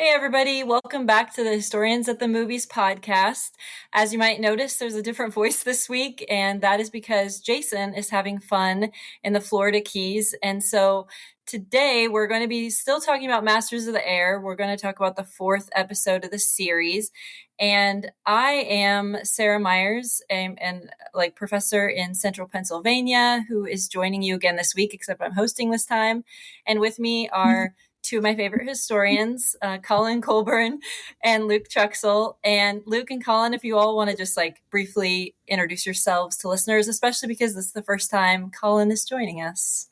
Hey, everybody. Welcome back to the Historians at the Movies podcast. As you might notice, there's a different voice this week, and that is because Jason is having fun in the Florida Keys. And so today we're going to be still talking about Masters of the Air. We're going to talk about the fourth episode of the series. And I am Sarah Myers, and professor in Central Pennsylvania, who is joining you again this week, except I'm hosting this time. And with me are two of my favorite historians, Colin Colbourn and Luke Truxal. And Luke and Colin, if you all want to just briefly introduce yourselves to listeners, especially because this is the first time Colin is joining us.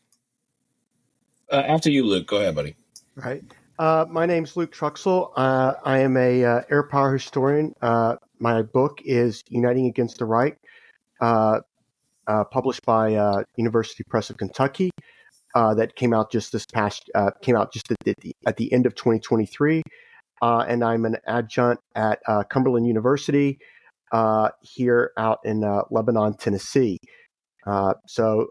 After you, Luke. Go ahead, buddy. Right. My name's Luke Truxal. I am a air power historian. My book is Uniting Against the Right, published by University Press of Kentucky. That came out just at the end of 2023, and I'm an adjunct at Cumberland University here out in Lebanon, Tennessee. So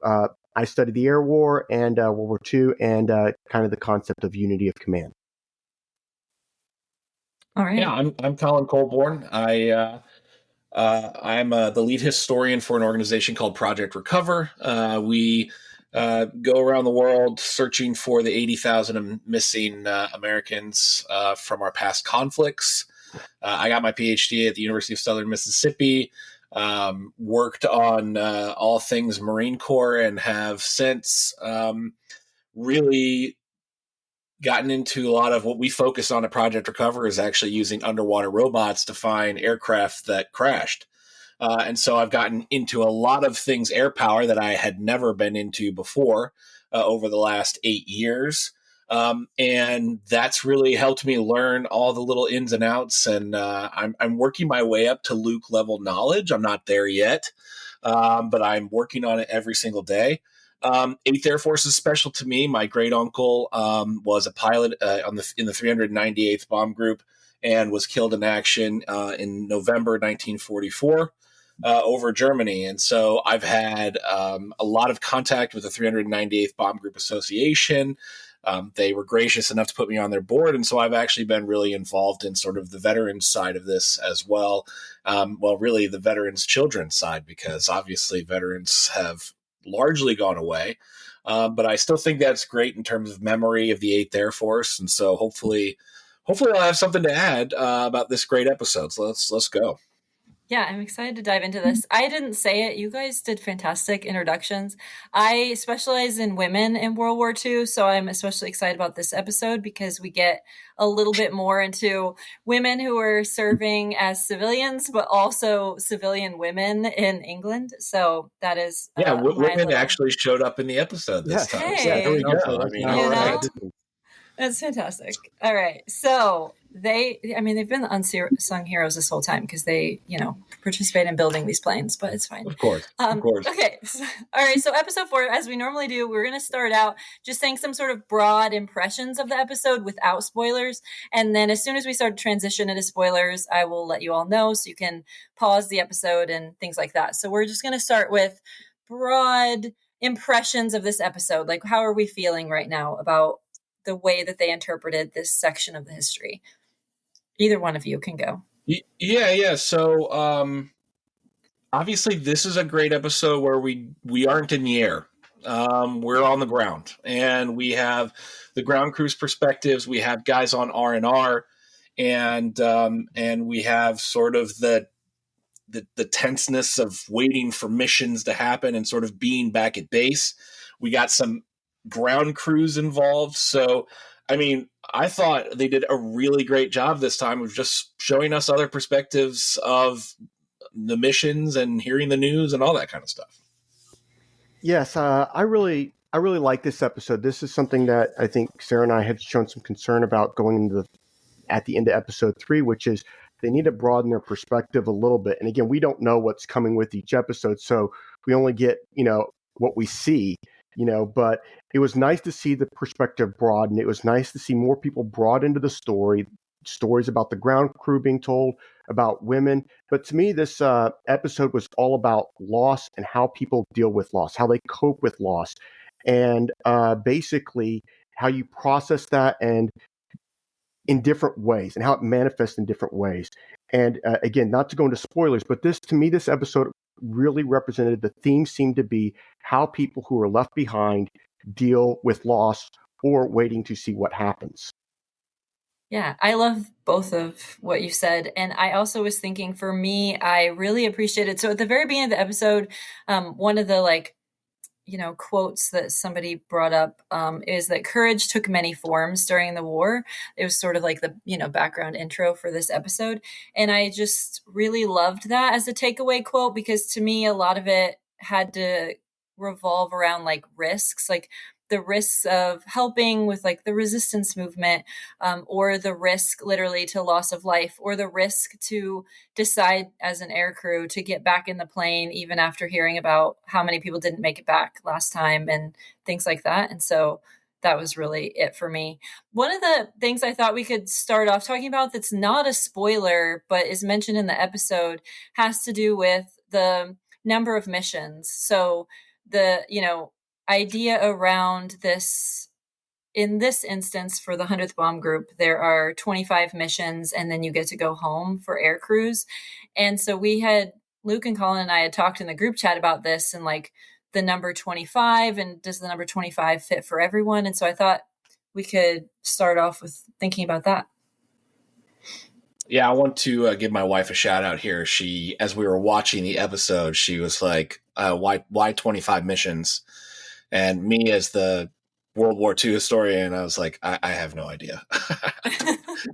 I studied the Air War and World War II, and kind of the concept of unity of command. All right. Yeah, I'm Colin Colbourn. I'm the lead historian for an organization called Project Recover. We go around the world searching for the 80,000 missing Americans from our past conflicts. I got my PhD at the University of Southern Mississippi, worked on all things Marine Corps, and have since really gotten into a lot of what we focus on at Project Recover is actually using underwater robots to find aircraft that crashed. And so I've gotten into a lot of things air power that I had never been into before over the last 8 years. And that's really helped me learn all the little ins and outs. And I'm working my way up to Luke level knowledge. I'm not there yet, but I'm working on it every single day. 8th Air Force is special to me. My great uncle was a pilot in the 398th Bomb Group and was killed in action in November 1944. Over Germany. And so I've had a lot of contact with the 398th Bomb Group Association. They were gracious enough to put me on their board. And so I've actually been really involved in sort of the veterans side of this as well. Really the veterans' children's side, because obviously veterans have largely gone away. But I still think that's great in terms of memory of the 8th Air Force. And so hopefully I'll have something to add about this great episode. So let's go. Yeah, I'm excited to dive into this. I didn't say it. You guys did fantastic introductions. I specialize in women in World War II, so I'm especially excited about this episode because we get a little bit more into women who are serving as civilians, but also civilian women in England. So that is women actually showed up in the episode this time. Hey. So there we go. I mean, That's fantastic. All right. So they've been the unsung heroes this whole time because they, participate in building these planes, but it's fine. Of course. Okay. All right. So episode 4, as we normally do, we're going to start out just saying some sort of broad impressions of the episode without spoilers. And then as soon as we start to transition into spoilers, I will let you all know so you can pause the episode and things like that. So we're just going to start with broad impressions of this episode. Like, how are we feeling right now about the way that they interpreted this section of the history? Either one of you can go. Yeah. So obviously this is a great episode where we aren't in the air. We're on the ground, and we have the ground crew's perspectives. We have guys on R&R, and we have sort of the tenseness of waiting for missions to happen and sort of being back at base. We got some ground crews involved. So, I mean, I thought they did a really great job this time of just showing us other perspectives of the missions and hearing the news and all that kind of stuff. Yes, I really like this episode. This is something that I think Sarah and I had shown some concern about going into at the end of episode 3, which is they need to broaden their perspective a little bit. And again, we don't know what's coming with each episode, so we only get, what we see, but it was nice to see the perspective broaden. It was nice to see more people brought into the stories about the ground crew being told, about women. But to me, this episode was all about loss and how people deal with loss, how they cope with loss, and basically how you process that and in different ways and how it manifests in different ways. And again, not to go into spoilers, but to me, this episode really represented the theme seemed to be how people who are left behind deal with loss or waiting to see what happens. Yeah, I love both of what you said. And I also was thinking, for me, I really appreciated. So at the very beginning of the episode, one of the quotes that somebody brought up is that courage took many forms during the war. It was sort of like the, background intro for this episode. And I just really loved that as a takeaway quote, because to me, a lot of it had to revolve around like risks, like the risks of helping with like the resistance movement, or the risk literally to loss of life, or the risk to decide as an aircrew to get back in the plane, even after hearing about how many people didn't make it back last time and things like that. And so that was really it for me. One of the things I thought we could start off talking about that's not a spoiler, but is mentioned in the episode, has to do with the number of missions. So the, idea around this, in this instance, for the 100th Bomb Group, there are 25 missions, and then you get to go home for air crews. And so Luke and Colin and I had talked in the group chat about this and like the number 25, and does the number 25 fit for everyone? And so I thought we could start off with thinking about that. Yeah, I want to give my wife a shout out here. She, as we were watching the episode, she was like, why 25 missions? And me, as the World War II historian, I was like, I have no idea.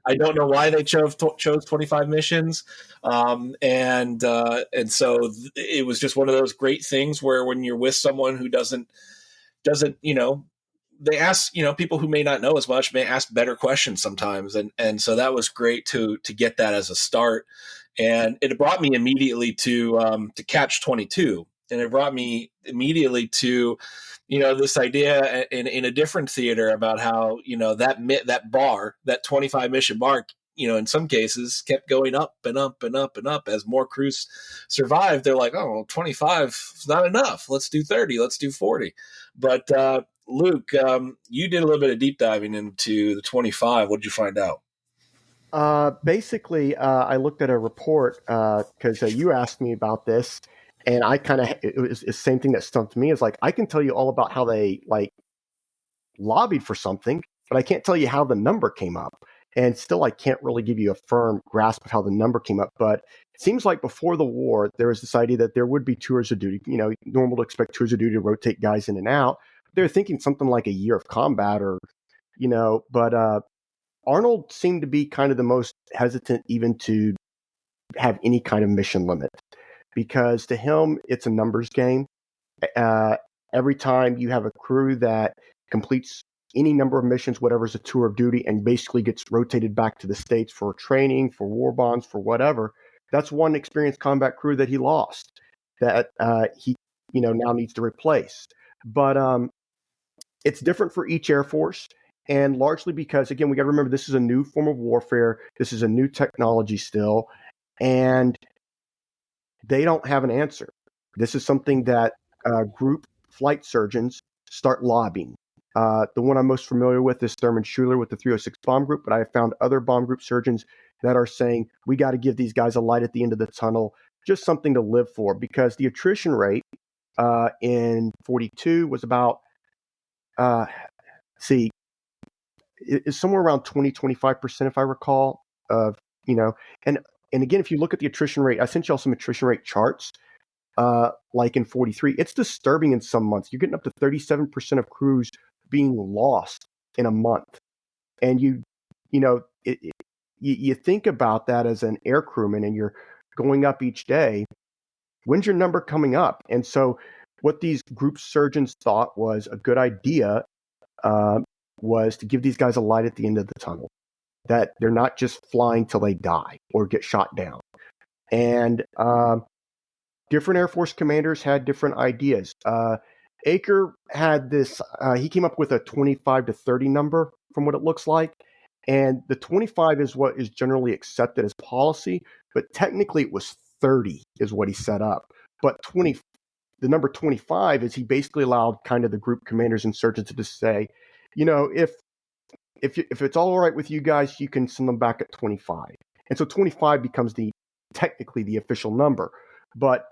I don't know why they chose 25 missions. And so it was just one of those great things where when you're with someone who doesn't, they ask, people who may not know as much may ask better questions sometimes. And so that was great to get that as a start. And it brought me immediately to Catch 22. And it brought me immediately to, this idea in a different theater about how, that bar, that 25 mission bar, in some cases kept going up and up and up and up as more crews survived. They're like, oh, 25 is not enough. Let's do 30. Let's do 40. But Luke, you did a little bit of deep diving into the 25. What did you find out? Basically, I looked at a report because you asked me about this. And it was the same thing that stumped me, is like, I can tell you all about how they like lobbied for something, but I can't tell you how the number came up. And still, I can't really give you a firm grasp of how the number came up. But it seems like before the war, there was this idea that there would be tours of duty. Normal to expect tours of duty to rotate guys in and out. They're thinking something like a year of combat but Arnold seemed to be kind of the most hesitant even to have any kind of mission limit. Because to him, it's a numbers game. Every time you have a crew that completes any number of missions, whatever's a tour of duty, and basically gets rotated back to the States for training, for war bonds, for whatever, that's one experienced combat crew that he lost, that he now needs to replace. But it's different for each Air Force, and largely because, again, we got to remember, this is a new form of warfare. This is a new technology still, and they don't have an answer. This is something that group flight surgeons start lobbying. The one I'm most familiar with is Thurman Schuler with the 306 Bomb Group, but I have found other bomb group surgeons that are saying, we got to give these guys a light at the end of the tunnel, just something to live for, because the attrition rate in 42 was about, it's somewhere around 20-25%, if I recall, and again, if you look at the attrition rate, I sent y'all some attrition rate charts, like in 43. It's disturbing in some months. You're getting up to 37% of crews being lost in a month. And you think about that as an air crewman, and you're going up each day. When's your number coming up? And so what these group surgeons thought was a good idea was to give these guys a light at the end of the tunnel, that they're not just flying till they die or get shot down. And different Air Force commanders had different ideas. Aker had this, he came up with a 25 to 30 number from what it looks like. And the 25 is what is generally accepted as policy, but technically it was 30 is what he set up. But the number 25 is he basically allowed kind of the group commanders and surgeons to just say, if if it's all right with you guys, you can send them back at 25. And so 25 becomes technically the official number. But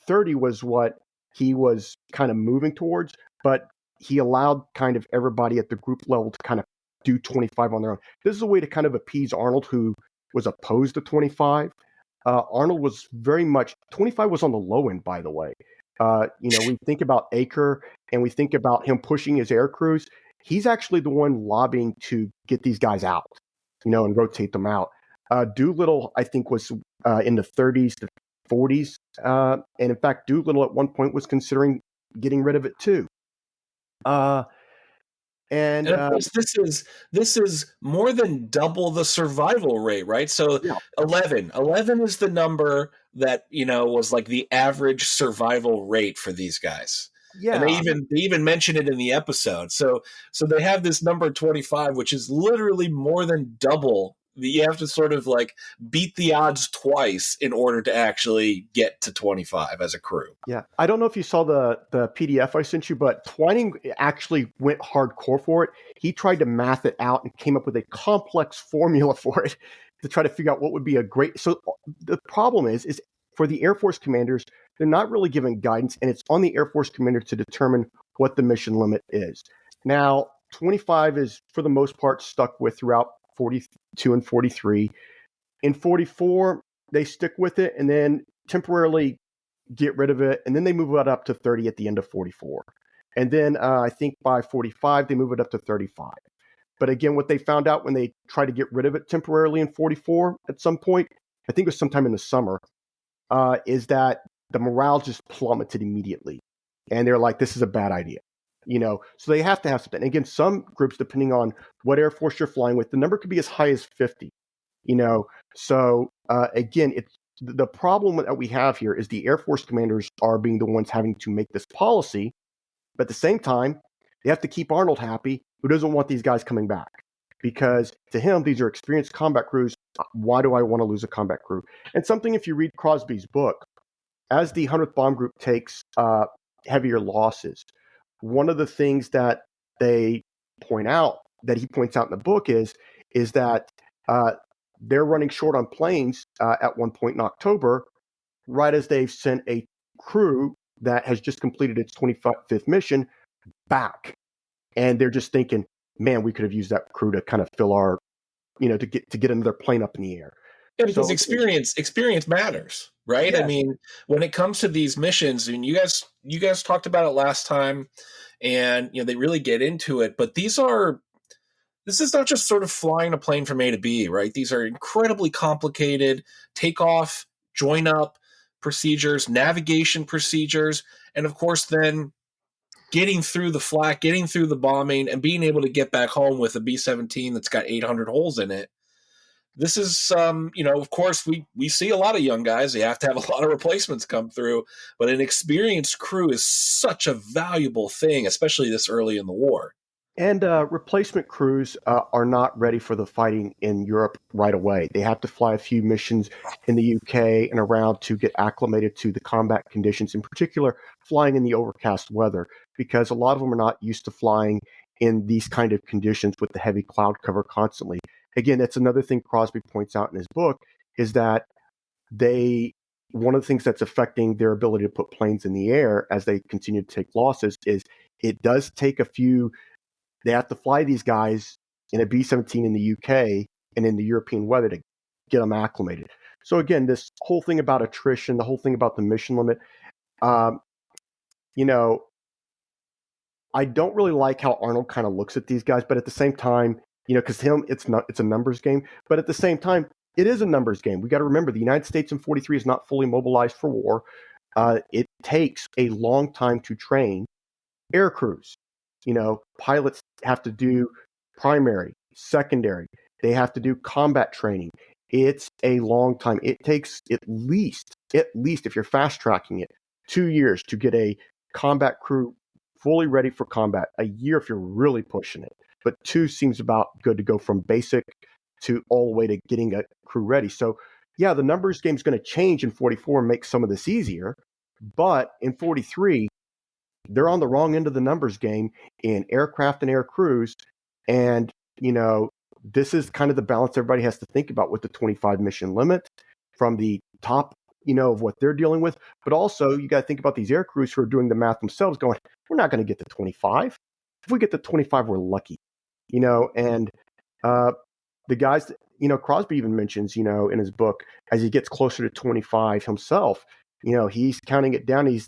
30 was what he was kind of moving towards, but he allowed kind of everybody at the group level to kind of do 25 on their own. This is a way to kind of appease Arnold, who was opposed to 25. Arnold was very much, 25 was on the low end, by the way. We think about Acre and we think about him pushing his air crews. He's actually the one lobbying to get these guys out, and rotate them out. Doolittle, I think, was in the 30s to 40s. And in fact, Doolittle at one point was considering getting rid of it too. And of course, this is more than double the survival rate, right? So yeah. 11 is the number that was like the average survival rate for these guys. Yeah, and they even mention it in the episode. So they have this number 25, which is literally more than double. You have to sort of like beat the odds twice in order to actually get to 25 as a crew. Yeah. I don't know if you saw the PDF I sent you, but Twining actually went hardcore for it. He tried to math it out and came up with a complex formula for it to try to figure out what would be a great. So the problem is for the Air Force commanders, they're not really given guidance, and it's on the Air Force commander to determine what the mission limit is. Now, 25 is for the most part stuck with throughout 42 and 43. In 44, they stick with it and then temporarily get rid of it, and then they move it up to 30 at the end of 44. And then I think by 45, they move it up to 35. But again, what they found out when they tried to get rid of it temporarily in 44 at some point, I think it was sometime in the summer, is that the morale just plummeted immediately. And they're like, this is a bad idea. So they have to have something. And again, some groups, depending on what Air Force you're flying with, the number could be as high as 50. So again, it's the problem that we have here is the Air Force commanders are being the ones having to make this policy, but at the same time, they have to keep Arnold happy, who doesn't want these guys coming back, because to him, these are experienced combat crews. Why do I want to lose a combat crew? And something, if you read Crosby's book, as the 100th Bomb Group takes heavier losses, one of the things that they point out, that he points out in the book, is that they're running short on planes at one point in October, right as they've sent a crew that has just completed its 25th mission back. And they're just thinking, man, we could have used that crew to kind of fill our, to get another plane up in the air. Yeah, because experience matters, right? Yes. I mean, when it comes to these missions, I mean, you guys talked about it last time, and they really get into it. But this is not just sort of flying a plane from A to B, right? These are incredibly complicated takeoff, join up procedures, navigation procedures, and of course then getting through the flak, getting through the bombing, and being able to get back home with a B-17 that's got 800 holes in it. This is, of course, we see a lot of young guys. They have to have a lot of replacements come through, but an experienced crew is such a valuable thing, especially this early in the war. And replacement crews are not ready for the fighting in Europe right away. They have to fly a few missions in the UK and around to get acclimated to the combat conditions, in particular, flying in the overcast weather, because a lot of them are not used to flying in these kind of conditions with the heavy cloud cover constantly. Again, that's another thing Crosby points out in his book, is that one of the things that's affecting their ability to put planes in the air as they continue to take losses is it does take a few. They have to fly these guys in a B-17 in the UK and in the European weather to get them acclimated. So again, this whole thing about attrition, the whole thing about the mission limit, I don't really like how Arnold kind of looks at these guys, but at the same time, because to him, it's a numbers game. But at the same time, it is a numbers game. We got to remember the United States in 43 is not fully mobilized for war. It takes a long time to train air crews. Pilots have to do primary, secondary. They have to do combat training. It's a long time. It takes at least, if you're fast tracking it, 2 years to get a combat crew fully ready for combat. A year if you're really pushing it. But 2 seems about good to go from basic to all the way to getting a crew ready. So, yeah, the numbers game is going to change in 44 and make some of this easier. But in 43, they're on the wrong end of the numbers game in aircraft and air crews. And this is kind of the balance everybody has to think about with the 25 mission limit from the top, of what they're dealing with. But also, you got to think about these air crews who are doing the math themselves going, we're not going to get to 25. If we get to 25, we're lucky, and the guys, Crosby even mentions, in his book, as he gets closer to 25 himself, he's counting it down. He's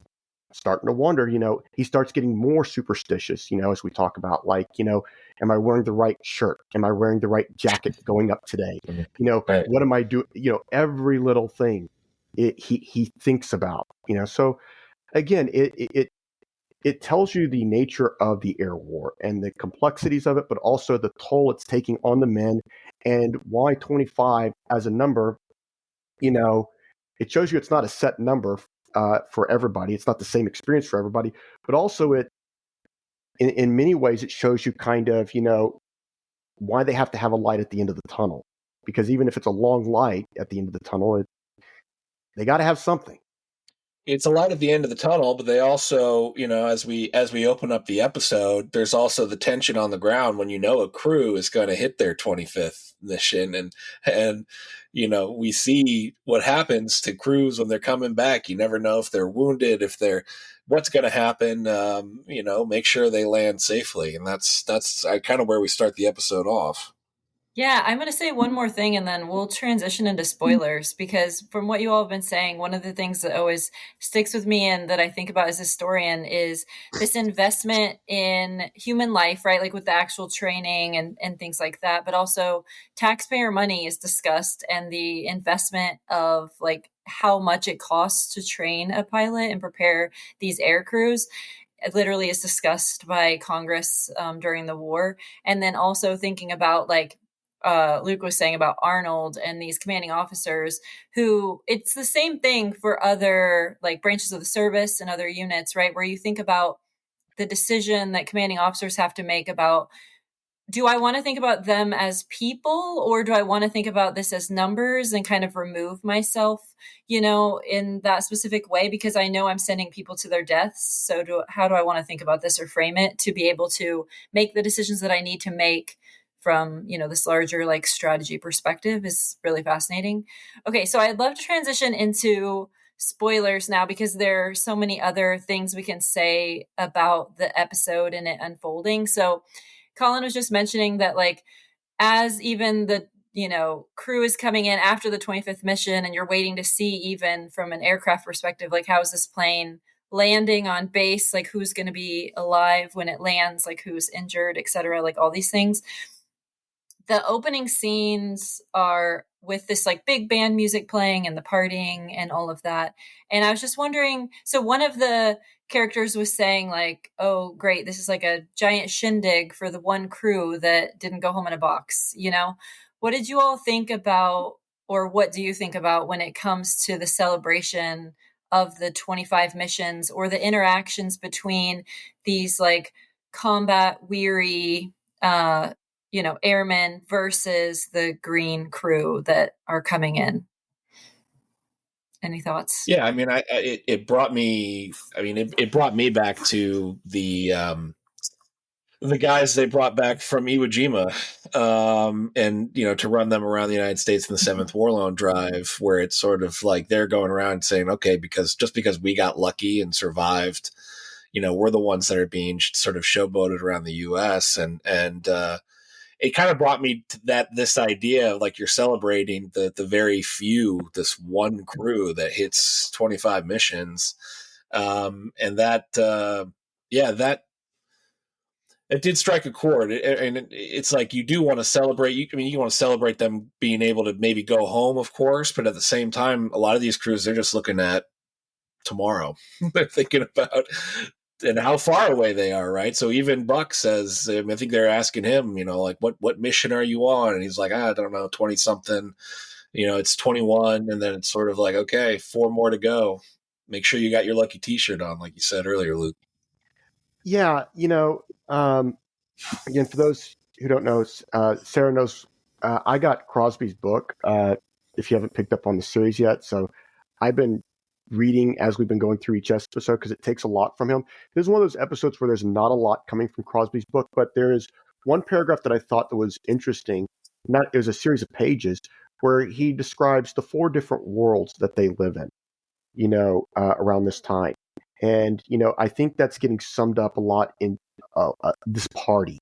starting to wonder, he starts getting more superstitious, as we talk about, like, am I wearing the right shirt? Am I wearing the right jacket going up today? Right. What am I doing? Every little thing he thinks about, so again, it tells you the nature of the air war and the complexities of it, but also the toll it's taking on the men and why 25 as a number, it shows you it's not a set number for everybody. It's not the same experience for everybody, but also in many ways, it shows you kind of, why they have to have a light at the end of the tunnel, because even if it's a long light at the end of the tunnel, they got to have something. It's a light at the end of the tunnel, but they also, as we open up the episode, there's also the tension on the ground when a crew is going to hit their 25th mission, and we see what happens to crews when they're coming back. You never know if they're wounded, what's going to happen. Make sure they land safely, and that's kind of where we start the episode off. Yeah, I'm going to say one more thing and then we'll transition into spoilers, because from what you all have been saying, one of the things that always sticks with me and that I think about as a historian is this investment in human life, right? Like with the actual training and things like that, but also taxpayer money is discussed and the investment of like how much it costs to train a pilot and prepare these air crews. It literally is discussed by Congress during the war. And then also thinking about like, Luke was saying about Arnold and these commanding officers who it's the same thing for other like branches of the service and other units, right? Where you think about the decision that commanding officers have to make about, do I want to think about them as people or do I want to think about this as numbers and kind of remove myself, in that specific way, because I know I'm sending people to their deaths. So how do I want to think about this or frame it to be able to make the decisions that I need to make from, this larger like strategy perspective is really fascinating. Okay. So I'd love to transition into spoilers now because there are so many other things we can say about the episode and it unfolding. So Colin was just mentioning that like, as even the, crew is coming in after the 25th mission and you're waiting to see even from an aircraft perspective, like how is this plane landing on base? Like who's going to be alive when it lands, like who's injured, et cetera, like all these things. The opening scenes are with this like big band music playing and the partying and all of that. And I was just wondering, so one of the characters was saying like, oh, great, this is like a giant shindig for the one crew that didn't go home in a box, What did you all think about, or what do you think about when it comes to the celebration of the 25 missions or the interactions between these like combat weary, airmen versus the green crew that are coming in? Any thoughts? Yeah, I mean, it brought me. I mean, it brought me back to the guys they brought back from Iwo Jima, and to run them around the United States in the 7th War Loan Drive, where it's sort of like they're going around saying, okay, because we got lucky and survived, we're the ones that are being sort of showboated around the U.S. and it kind of brought me to this idea of like you're celebrating the very few, this one crew that hits 25 missions, and that it did strike a chord. And it's like you do want to celebrate. You want to celebrate them being able to maybe go home, of course, but at the same time, a lot of these crews they're just looking at tomorrow. They're thinking about and how far away they are, right? So even Buck says, I think they're asking him, like, what mission are you on? And he's like, I don't know, 20 something, it's 21. And then it's sort of like, okay, 4 more to go. Make sure you got your lucky t-shirt on, like you said earlier, Luke. Yeah. Again, for those who don't know, Sarah knows, I got Crosby's book, if you haven't picked up on the series yet. So I've been reading as we've been going through each episode because it takes a lot from him. This is one of those episodes where there's not a lot coming from Crosby's book, but there is one paragraph that I thought that was interesting. It was a series of pages where he describes the 4 different worlds that they live in, around this time. And, I think that's getting summed up a lot in this party.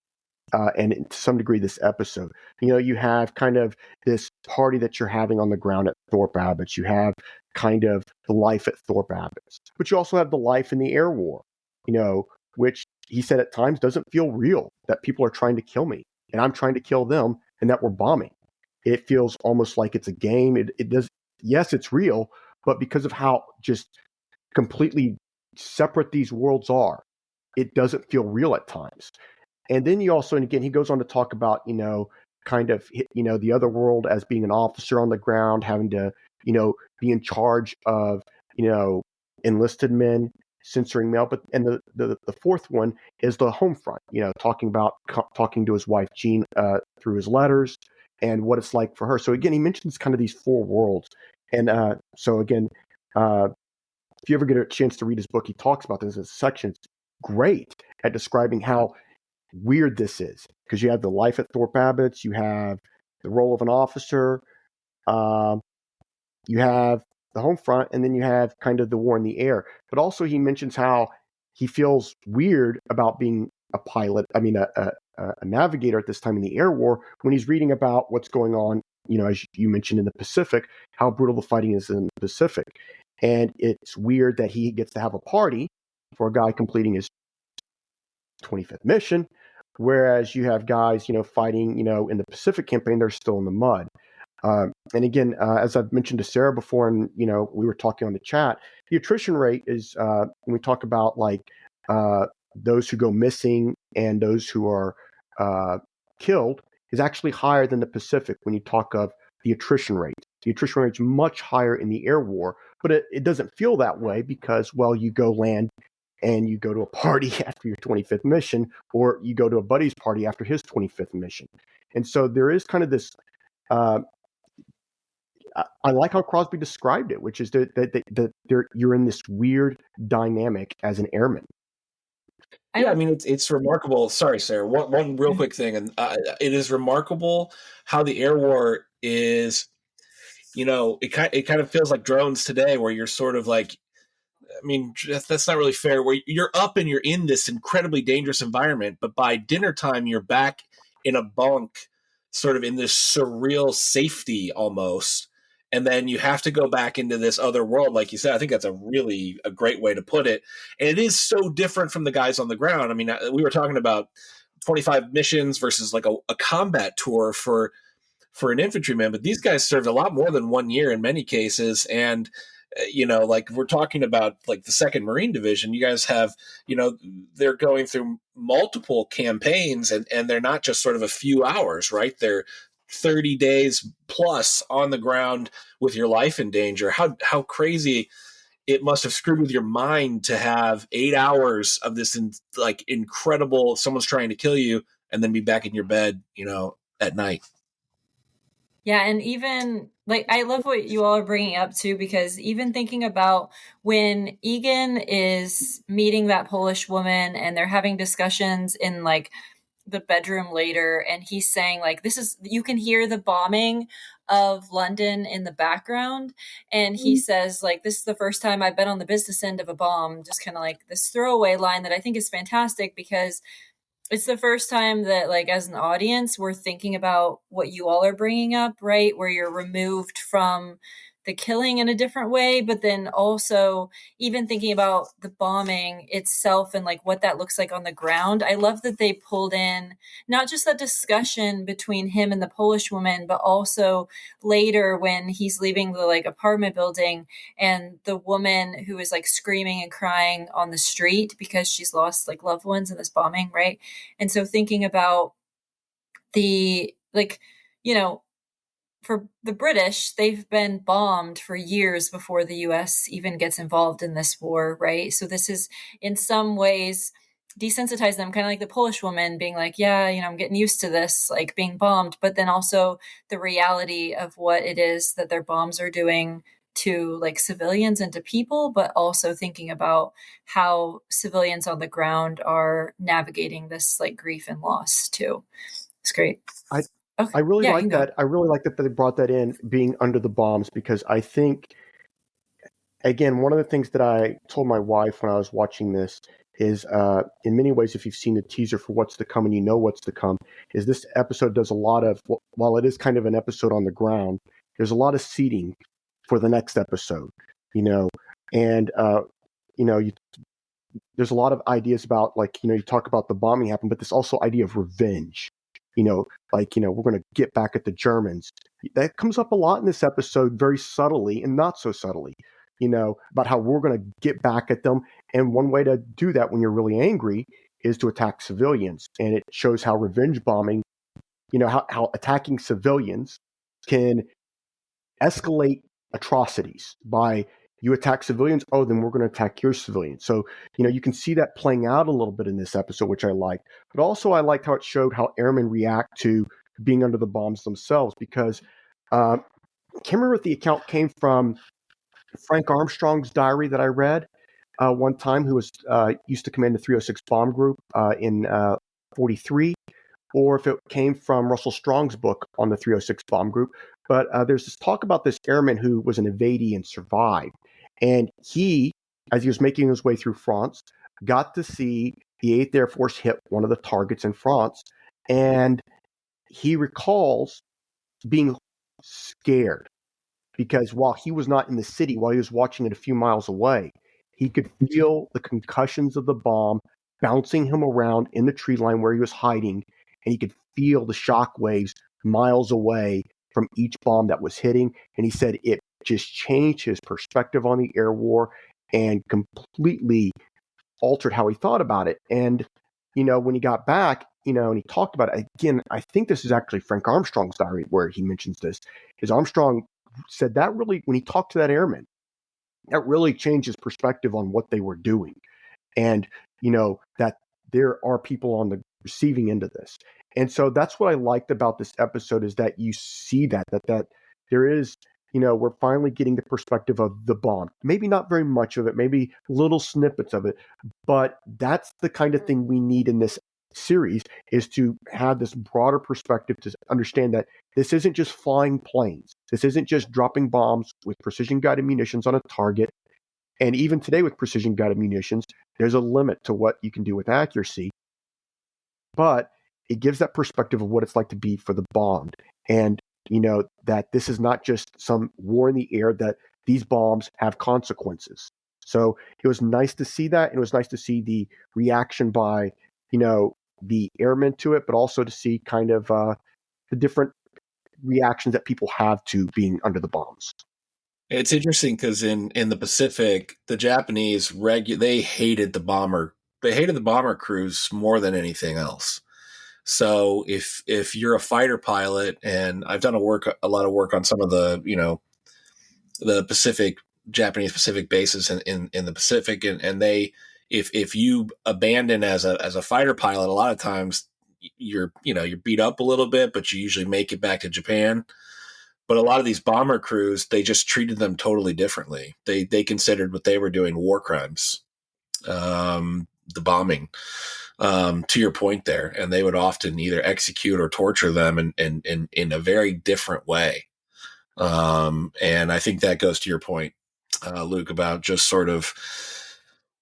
And to some degree, this episode. You have kind of this party that you're having on the ground at Thorpe Abbotts. You have kind of the life at Thorpe Abbotts, but you also have the life in the air war, which he said at times doesn't feel real, that people are trying to kill me and I'm trying to kill them and that we're bombing. It feels almost like it's a game. It does. Yes, it's real, but because of how just completely separate these worlds are, it doesn't feel real at times. And then you also, and again, he goes on to talk about, kind of, the other world as being an officer on the ground, having to, be in charge of, enlisted men, censoring mail. But, and the fourth one is the home front, talking to his wife, Jean, through his letters and what it's like for her. So again, he mentions kind of these 4 worlds. And so again, if you ever get a chance to read his book, he talks about this in sections. Great at describing how weird this is, because you have the life at Thorpe Abbotts, you have the role of an officer, you have the home front, and then you have kind of the war in the air. But also he mentions how he feels weird about being a pilot, a navigator at this time in the air war, when he's reading about what's going on, as you mentioned, in the Pacific, how brutal the fighting is in the Pacific. And it's weird that he gets to have a party for a guy completing his 25th mission, whereas you have guys, fighting, in the Pacific campaign, they're still in the mud. And again, as I've mentioned to Sarah before, and, we were talking on the chat, the attrition rate is, when we talk about those who go missing and those who are killed, is actually higher than the Pacific when you talk of the attrition rate. The attrition rate is much higher in the air war, but it doesn't feel that way because, well, you go land and you go to a party after your 25th mission, or you go to a buddy's party after his 25th mission. And so there is kind of this, I like how Crosby described it, which is that you're in this weird dynamic as an airman. Yeah, it's remarkable. Sorry, Sarah. One real quick thing, and it is remarkable how the air war is. It kind of feels like drones today, where you're sort of like, that's not really fair. Where you're up and you're in this incredibly dangerous environment, but by dinner time, you're back in a bunk, sort of in this surreal safety almost. And then you have to go back into this other world, like you said. I think that's a great way to put it. And it is so different from the guys on the ground. We were talking about 25 missions versus like a combat tour for an infantryman, but these guys served a lot more than 1 year in many cases. And like we're talking about like the 2nd Marine Division, you guys have, they're going through multiple campaigns and they're not just sort of a few hours, right? They're 30 days plus on the ground with your life in danger. How crazy it must have screwed with your mind to have 8 hours of this incredible, someone's trying to kill you, and then be back in your bed, at night. Yeah, and even I love what you all are bringing up too, because even thinking about when Egan is meeting that Polish woman and they're having discussions in the bedroom later, and he's saying you can hear the bombing of London in the background, and he says this is the first time I've been on the business end of a bomb, just kind of this throwaway line that I think is fantastic, because it's the first time that as an audience we're thinking about what you all are bringing up, right, where you're removed from the killing in a different way, but then also even thinking about the bombing itself and what that looks like on the ground. I love that they pulled in not just that discussion between him and the Polish woman, but also later when he's leaving the apartment building and the woman who is screaming and crying on the street because she's lost loved ones in this bombing, right? And so thinking about the for the British, they've been bombed for years before the US even gets involved in this war, right? So this is in some ways desensitize them, kind of like the Polish woman being yeah, I'm getting used to this, being bombed, but then also the reality of what it is that their bombs are doing to like civilians and to people, but also thinking about how civilians on the ground are navigating this like grief and loss too. It's great. I Okay. I really Yeah, you like can go. that. I really like that they brought that in, being under the bombs, because I think, again, one of the things that I told my wife when I was watching this is, in many ways, if you've seen the teaser for what's to come and you know what's to come, is this episode does a lot of, while it is kind of an episode on the ground, there's a lot of seeding for the next episode, and there's a lot of ideas about, like, you talk about the bombing happened, but there's also idea of revenge, we're going to get back at the Germans. That comes up a lot in this episode, very subtly and not so subtly, about how we're going to get back at them. And one way to do that when you're really angry is to attack civilians. And it shows how revenge bombing, how attacking civilians can escalate atrocities by, you attack civilians, oh, then we're going to attack your civilians. So, you can see that playing out a little bit in this episode, which I liked. But also I liked how it showed how airmen react to being under the bombs themselves, because I can't remember if the account came from Frank Armstrong's diary that I read one time, who was used to command the 306 bomb group in 43, or if it came from Russell Strong's book on the 306 bomb group. But there's this talk about this airman who was an evadee and survived. And he, as he was making his way through France, got to see the 8th Air Force hit one of the targets in France. And he recalls being scared, because while he was not in the city, while he was watching it a few miles away, he could feel the concussions of the bomb bouncing him around in the tree line where he was hiding, and he could feel the shock waves miles away from each bomb that was hitting. And he said it just changed his perspective on the air war and completely altered how he thought about it. And, when he got back, and he talked about it again, I think this is actually Frank Armstrong's diary where he mentions this, is Armstrong said that really, when he talked to that airman, that really changed his perspective on what they were doing. And, that there are people on the receiving end of this. And so that's what I liked about this episode, is that you see that there is, we're finally getting the perspective of the bomb. Maybe not very much of it, maybe little snippets of it, but that's the kind of thing we need in this series, is to have this broader perspective to understand that this isn't just flying planes. This isn't just dropping bombs with precision-guided munitions on a target. And even today with precision-guided munitions, there's a limit to what you can do with accuracy. But it gives that perspective of what it's like to be for the bombed. And, that this is not just some war in the air, that these bombs have consequences. So it was nice to see that. And it was nice to see the reaction by, the airmen to it, but also to see kind of the different reactions that people have to being under the bombs. It's interesting because in the Pacific, the Japanese they hated the bomber. They hated the bomber crews more than anything else. So if you're a fighter pilot, and I've done a lot of work on some of the the Japanese Pacific bases in the Pacific, and they, if you abandon as a fighter pilot, a lot of times you're beat up a little bit, but you usually make it back to Japan. But a lot of these bomber crews, they just treated them totally differently. They considered what they were doing war crimes, the bombing, to your point there. And they would often either execute or torture them in a very different way. And I think that goes to your point, Luke, about just sort of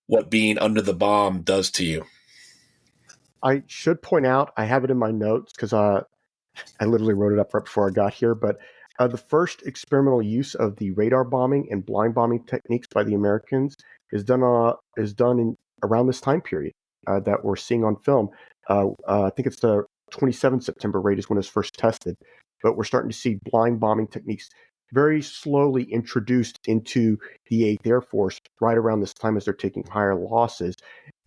what being under the bomb does to you. I should point out, I have it in my notes because I literally wrote it up right before I got here, but the first experimental use of the radar bombing and blind bombing techniques by the Americans is done in around this time period that we're seeing on film. I think it's the 27th September raid is when it's first tested, but we're starting to see blind bombing techniques very slowly introduced into the 8th Air Force right around this time as they're taking higher losses,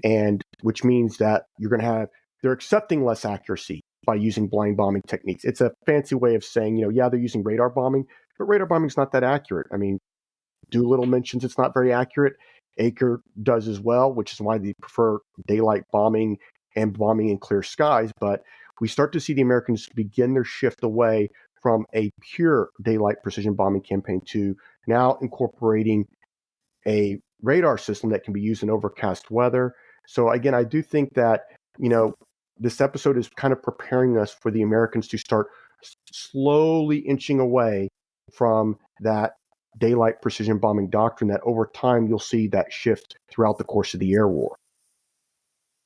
and which means that they're accepting less accuracy by using blind bombing techniques. It's a fancy way of saying, they're using radar bombing, but radar bombing is not that accurate. I mean, Doolittle mentions it's not very accurate. Aker does as well, which is why they prefer daylight bombing and bombing in clear skies. But we start to see the Americans begin their shift away from a pure daylight precision bombing campaign to now incorporating a radar system that can be used in overcast weather. So again, I do think that, this episode is kind of preparing us for the Americans to start slowly inching away from that daylight precision bombing doctrine, that over time you'll see that shift throughout the course of the air war.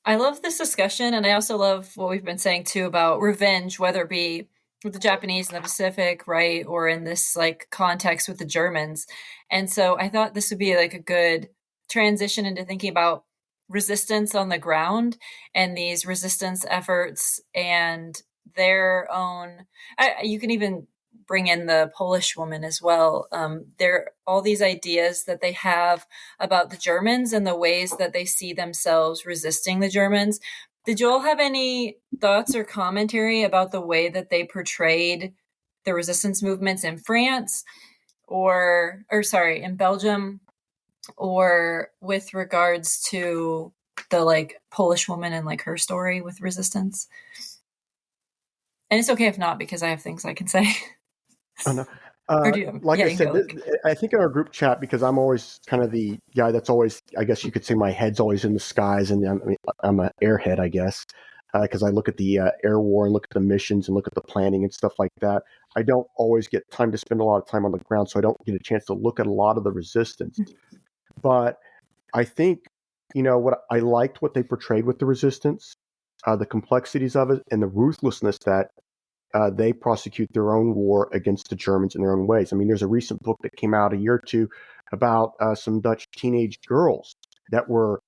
I love this discussion, and I also love what we've been saying too about revenge, whether it be with the Japanese in the Pacific, right, or in this like context with the Germans. And so I thought this would be like a good transition into thinking about resistance on the ground and these resistance efforts and their own. You can even bring in the Polish woman as well. There are all these ideas that they have about the Germans and the ways that they see themselves resisting the Germans. Did you all have any thoughts or commentary about the way that they portrayed the resistance movements in France in Belgium, or with regards to the like Polish woman and like her story with resistance? And it's okay if not, because I have things I can say. Oh, no. Like I said, I think in our group chat, because I'm always kind of the guy that's always, I guess you could say my head's always in the skies, and I'm an airhead, I guess, because I look at the air war and look at the missions and look at the planning and stuff like that. I don't always get time to spend a lot of time on the ground, so I don't get a chance to look at a lot of the resistance. But I think, what I liked what they portrayed with the resistance, the complexities of it, and the ruthlessness that they prosecute their own war against the Germans in their own ways. I mean, there's a recent book that came out a year or two about some Dutch teenage girls that were,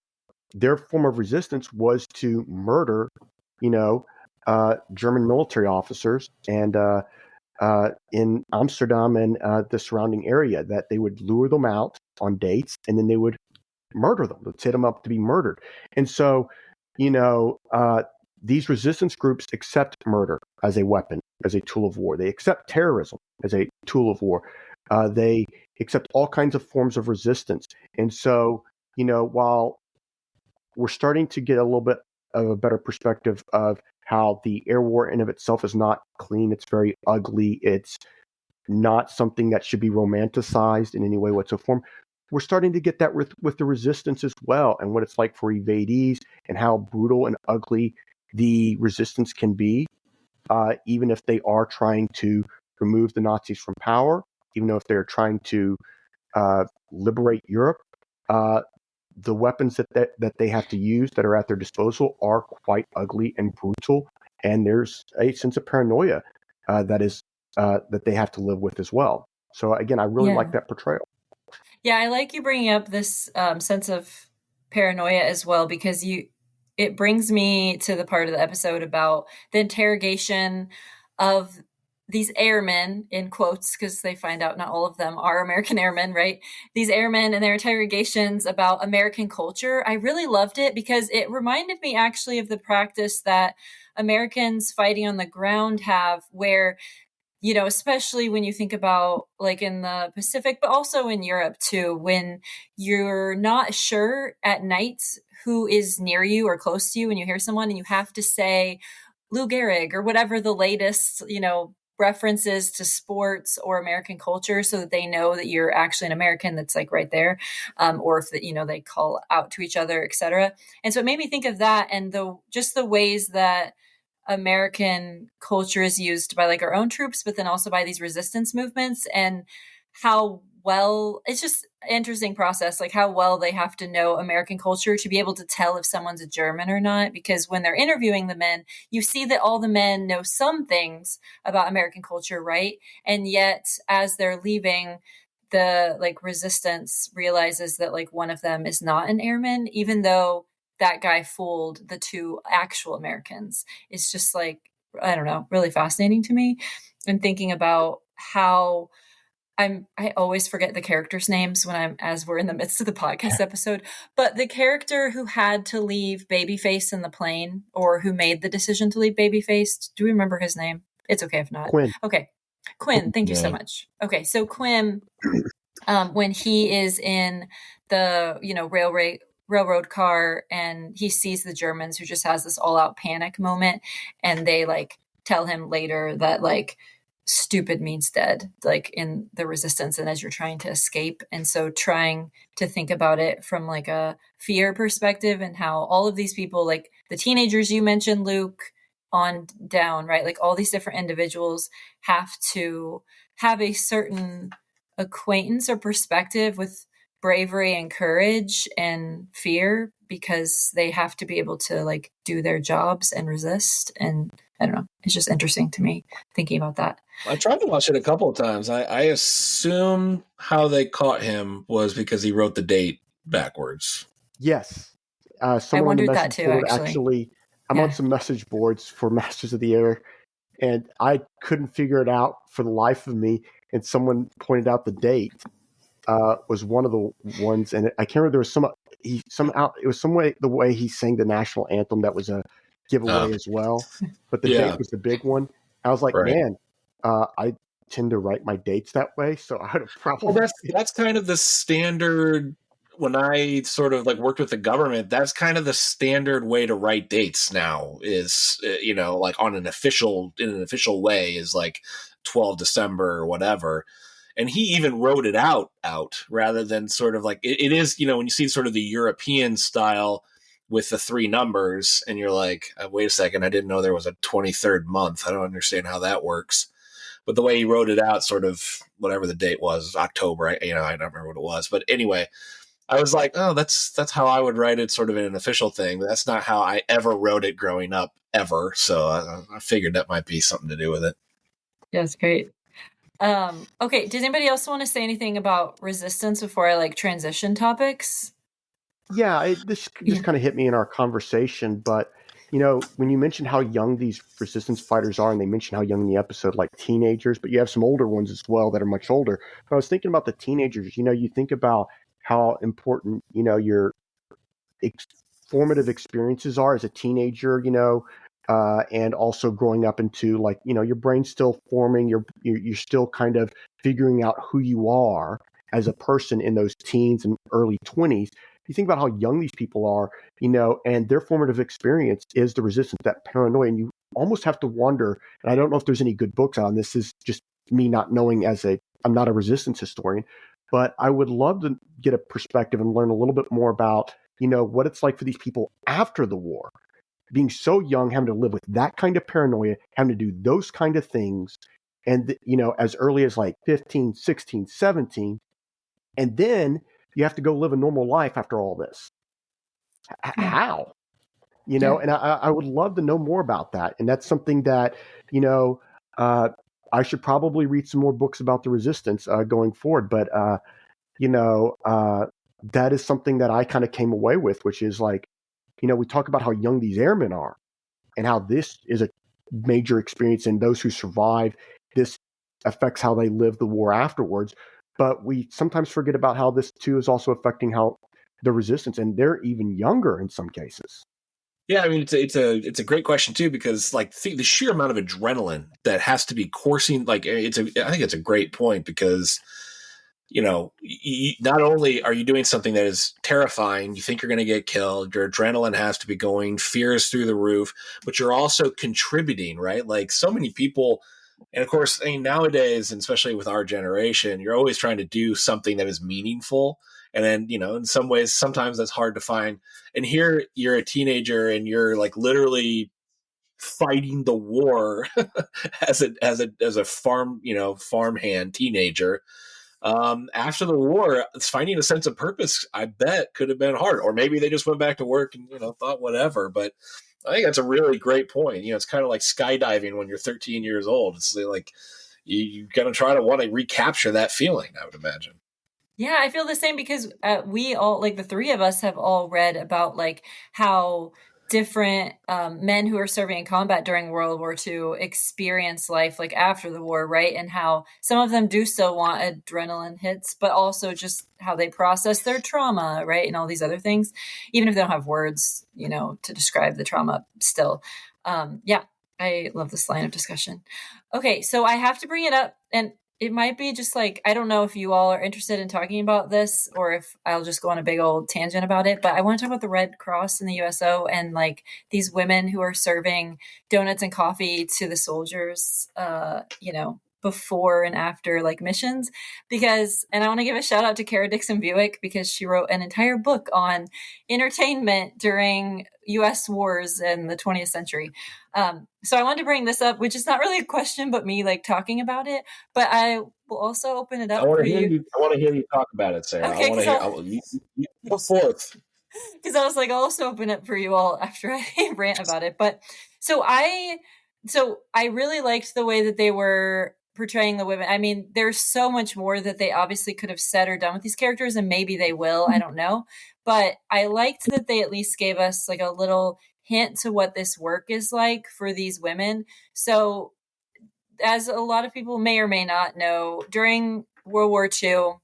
their form of resistance was to murder, German military officers, and in Amsterdam and the surrounding area, that they would lure them out on dates and then they would murder them. They'd set them up to be murdered. And so, these resistance groups accept murder as a weapon, as a tool of war. They accept terrorism as a tool of war. They accept all kinds of forms of resistance. And so, while we're starting to get a little bit of a better perspective of how the air war in of itself is not clean, it's very ugly, it's not something that should be romanticized in any way whatsoever, we're starting to get that with the resistance as well, and what it's like for evadees and how brutal and ugly the resistance can be, even if they are trying to remove the Nazis from power, even though if they're trying to liberate Europe, the weapons that they have to use that are at their disposal are quite ugly and brutal, and there's a sense of paranoia that they have to live with as well. So again, I really like that portrayal. Yeah, I like you bringing up this sense of paranoia as well, because it brings me to the part of the episode about the interrogation of these airmen, in quotes, because they find out not all of them are American airmen, right? These airmen and their interrogations about American culture. I really loved it because it reminded me actually of the practice that Americans fighting on the ground have, where, especially when you think about like in the Pacific, but also in Europe too, when you're not sure at night who is near you or close to you, and you hear someone and you have to say Lou Gehrig or whatever the latest, references to sports or American culture, so that they know that you're actually an American that's like right there, or if they call out to each other, etc. And so it made me think of that, and the ways that American culture is used by like our own troops, but then also by these resistance movements, and how well, it's just an interesting process, like how well they have to know American culture to be able to tell if someone's a German or not. Because when they're interviewing the men, you see that all the men know some things about American culture, right? And yet as they're leaving, the like resistance realizes that like one of them is not an airman, even though that guy fooled the two actual Americans. It's just like, I don't know, really fascinating to me. And thinking about how I always forget the characters' names as we're in the midst of the podcast episode, but the character who had to leave Babyface in the plane, or who made the decision to leave Babyface, do we remember his name? It's okay if not. Quinn. Okay. Quinn, thank you so much. Okay, so Quinn, when he is in the, railroad car and he sees the Germans, who just has this all out panic moment, and they like tell him later that like stupid means dead, like in the resistance and as you're trying to escape. And so trying to think about it from like a fear perspective and how all of these people, like the teenagers you mentioned, Luke, on down, right? Like all these different individuals have to have a certain acquaintance or perspective with bravery and courage and fear because they have to be able to like do their jobs and resist. And I don't know, it's just interesting to me thinking about that. I tried to watch it a couple of times. I assume how they caught him was because he wrote the date backwards. Yes. I Someone on the wondered that message too, board actually. I'm on some message boards for Masters of the Air, and I couldn't figure it out for the life of me. And someone pointed out the date was one of the ones, and I can't remember. There was it was some way the way he sang the national anthem that was a giveaway as well, but the date was the big one. I was like, man, I tend to write my dates that way, so I would have probably. Well, that's kind of the standard. When I sort of like worked with the government, that's kind of the standard way to write dates now is, like in an official way is like 12 December or whatever. And he even wrote it out rather than sort of like, it is, when you see sort of the European style with the 3 numbers and you're like, wait a second, I didn't know there was a 23rd month. I don't understand how that works. But the way he wrote it out, sort of whatever the date was, October, I don't remember what it was. But anyway, I was like, oh, that's how I would write it sort of in an official thing. But that's not how I ever wrote it growing up, ever. So I figured that might be something to do with it. Yeah, that's great. Okay, does anybody else want to say anything about resistance before I like transition topics? Yeah, this just kind of hit me in our conversation. But, when you mentioned how young these resistance fighters are, and they mentioned how young in the episode, like teenagers, but you have some older ones as well that are much older. But I was thinking about the teenagers. You think about how important, your formative experiences are as a teenager, and also growing up into like, your brain's still forming, you're still kind of figuring out who you are as a person in those teens and early 20s. You think about how young these people are, and their formative experience is the resistance, that paranoia. And you almost have to wonder, and I don't know if there's any good books on this, is just me not knowing I'm not a resistance historian, but I would love to get a perspective and learn a little bit more about, what it's like for these people after the war, being so young, having to live with that kind of paranoia, having to do those kind of things. And, as early as like 15, 16, 17, and then you have to go live a normal life after all this. How? And I would love to know more about that. And that's something that, I should probably read some more books about the resistance going forward. But, that is something that I kind of came away with, which is like, we talk about how young these airmen are and how this is a major experience, and those who survive, this affects how they live the war afterwards. But we sometimes forget about how this too is also affecting how the resistance, and they're even younger in some cases. Yeah, I mean, it's a great question too, because like the sheer amount of adrenaline that has to be coursing, like I think it's a great point, because not only are you doing something that is terrifying, you think you're going to get killed, your adrenaline has to be going, fear is through the roof, but you're also contributing, right? Like so many people. And of course, I mean, nowadays, and especially with our generation, you're always trying to do something that is meaningful. And then, in some ways, sometimes that's hard to find. And here you're a teenager and you're like literally fighting the war as a farmhand teenager. After the war, finding a sense of purpose, I bet, could have been hard. Or maybe they just went back to work and, thought whatever. But I think that's a really great point. It's kind of like skydiving when you're 13 years old. It's like you're going to try to want to recapture that feeling, I would imagine. Yeah, I feel the same, because we all, like the 3 of us, have all read about like how different men who are serving in combat during World War II experience life like after the war, right? And how some of them do still want adrenaline hits, but also just how they process their trauma, right? And all these other things, even if they don't have words, to describe the trauma still. Yeah, I love this line of discussion. Okay, so I have to bring it up, and it might be just like, I don't know if you all are interested in talking about this or if I'll just go on a big old tangent about it, but I want to talk about the Red Cross and the USO and like these women who are serving donuts and coffee to the soldiers, before and after like missions, because, and I want to give a shout out to Kara Dixon Buick because she wrote an entire book on entertainment during US wars in the 20th century. So I wanted to bring this up, which is not really a question, but me like talking about it, but I will also open it up for you. I want to hear you talk about it, Sarah. Okay, I want to hear, you go forth. Because I was like, I'll also open it for you all after I rant about it. But so I really liked the way that they were portraying the women. I mean, there's so much more that they obviously could have said or done with these characters, and maybe they will. I don't know. But I liked that they at least gave us like a little hint to what this work is like for these women. So, as a lot of people may or may not know, during World War II,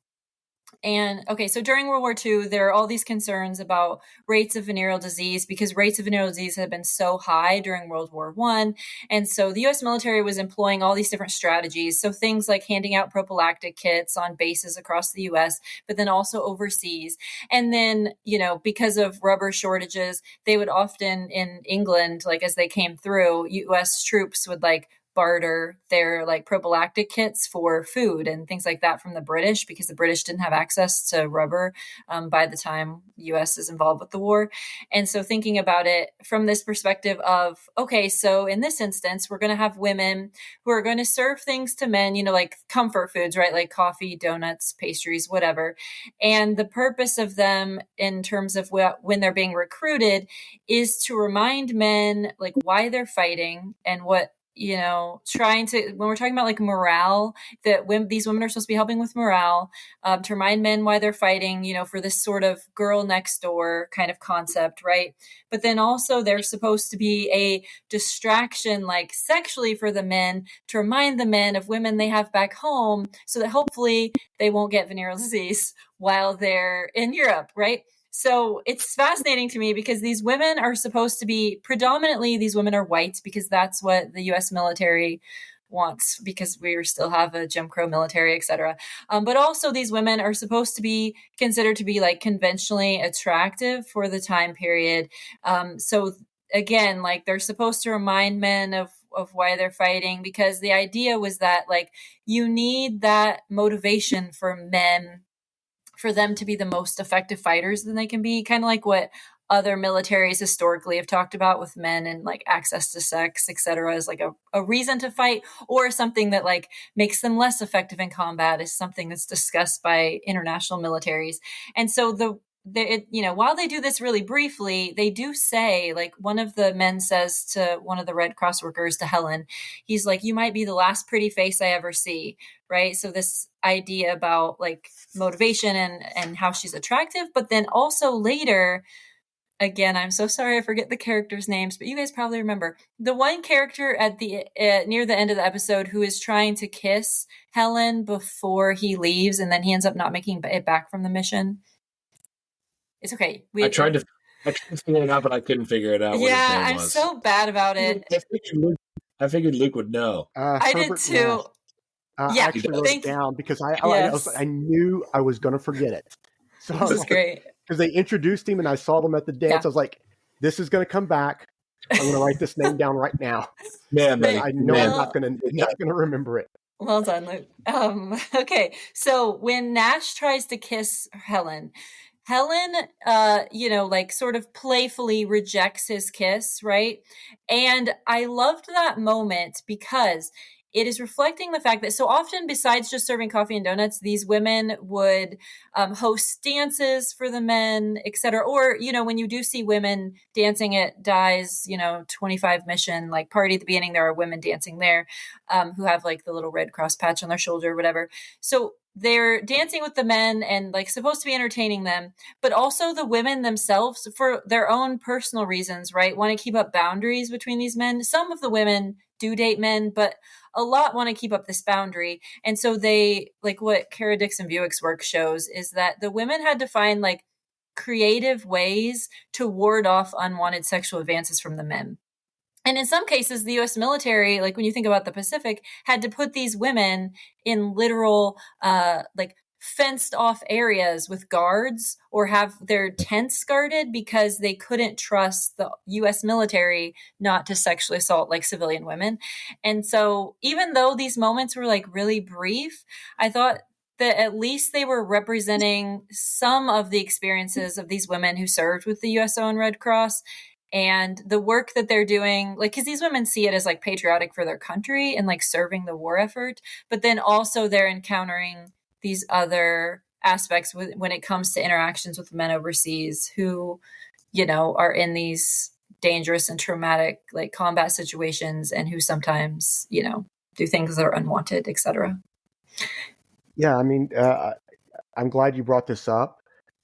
so during World War II, there are all these concerns about rates of venereal disease because rates of venereal disease had been so high during World War I. And so the U.S. military was employing all these different strategies. So things like handing out prophylactic kits on bases across the U.S., but then also overseas. And then, because of rubber shortages, they would often in England, like as they came through, U.S. troops would like barter their like prophylactic kits for food and things like that from the British, because the British didn't have access to rubber by the time US is involved with the war. And so thinking about it from this perspective of, okay, so in this instance, we're going to have women who are going to serve things to men, like comfort foods, right? Like coffee, donuts, pastries, whatever. And the purpose of them in terms of when they're being recruited is to remind men like why they're fighting and what, when we're talking about like morale, that these women are supposed to be helping with morale, to remind men why they're fighting, for this sort of girl next door kind of concept, right? But then also they're supposed to be a distraction, like sexually for the men, to remind the men of women they have back home so that hopefully they won't get venereal disease while they're in Europe, right? So it's fascinating to me because these women are supposed to be predominantly, these women are white because that's what the U.S. military wants, because we still have a Jim Crow military, etc. But also these women are supposed to be considered to be like conventionally attractive for the time period. So again, like they're supposed to remind men of why they're fighting, because the idea was that like you need that motivation for men for them to be the most effective fighters that they can be, kind of like what other militaries historically have talked about with men and like access to sex, etc., as like a reason to fight, or something that like makes them less effective in combat is something that's discussed by international militaries. And so while they do this really briefly, they do say, like one of the men says to one of the Red Cross workers, to Helen, he's like, "You might be the last pretty face I ever see." Right. So this idea about like motivation and how she's attractive, but then also later, again, I'm so sorry I forget the characters' names, but you guys probably remember the one character at the near the end of the episode who is trying to kiss Helen before he leaves, and then he ends up not making it back from the mission. It's okay. I tried to figure it out, but I couldn't figure it out. Yeah, I'm so bad about it. I figured Luke would know. I did too. I actually wrote it down because I knew I was going to forget it. So this is great. Because they introduced him and I saw them at the dance. Yeah. I was like, this is going to come back. I'm going to write this name down right now. Man, buddy. I know I'm not going to remember it. Well done, Luke. Okay, so when Nash tries to kiss Helen, like sort of playfully rejects his kiss, right? And I loved that moment because it is reflecting the fact that so often, besides just serving coffee and donuts, these women would host dances for the men, etc. Or, when you do see women dancing at Di's, 25 mission, like party at the beginning, there are women dancing there who have like the little Red Cross patch on their shoulder or whatever. So they're dancing with the men and like supposed to be entertaining them, but also the women themselves, for their own personal reasons, right, want to keep up boundaries between these men. Some of the women do date men, but a lot want to keep up this boundary. And so they, like what Kara Dixon Buick's work shows, is that the women had to find like creative ways to ward off unwanted sexual advances from the men. And in some cases, the U.S. military, like when you think about the Pacific, had to put these women in literal, like fenced off areas with guards or have their tents guarded because they couldn't trust the US military not to sexually assault like civilian women. And so even though these moments were like really brief, I thought that at least they were representing some of the experiences of these women who served with the USO and Red Cross and the work that they're doing, like, because these women see it as like patriotic for their country and like serving the war effort, but then also they're encountering these other aspects when it comes to interactions with men overseas who, you know, are in these dangerous and traumatic like combat situations and who sometimes, you know, do things that are unwanted, etc. Yeah, I mean, I'm glad you brought this up.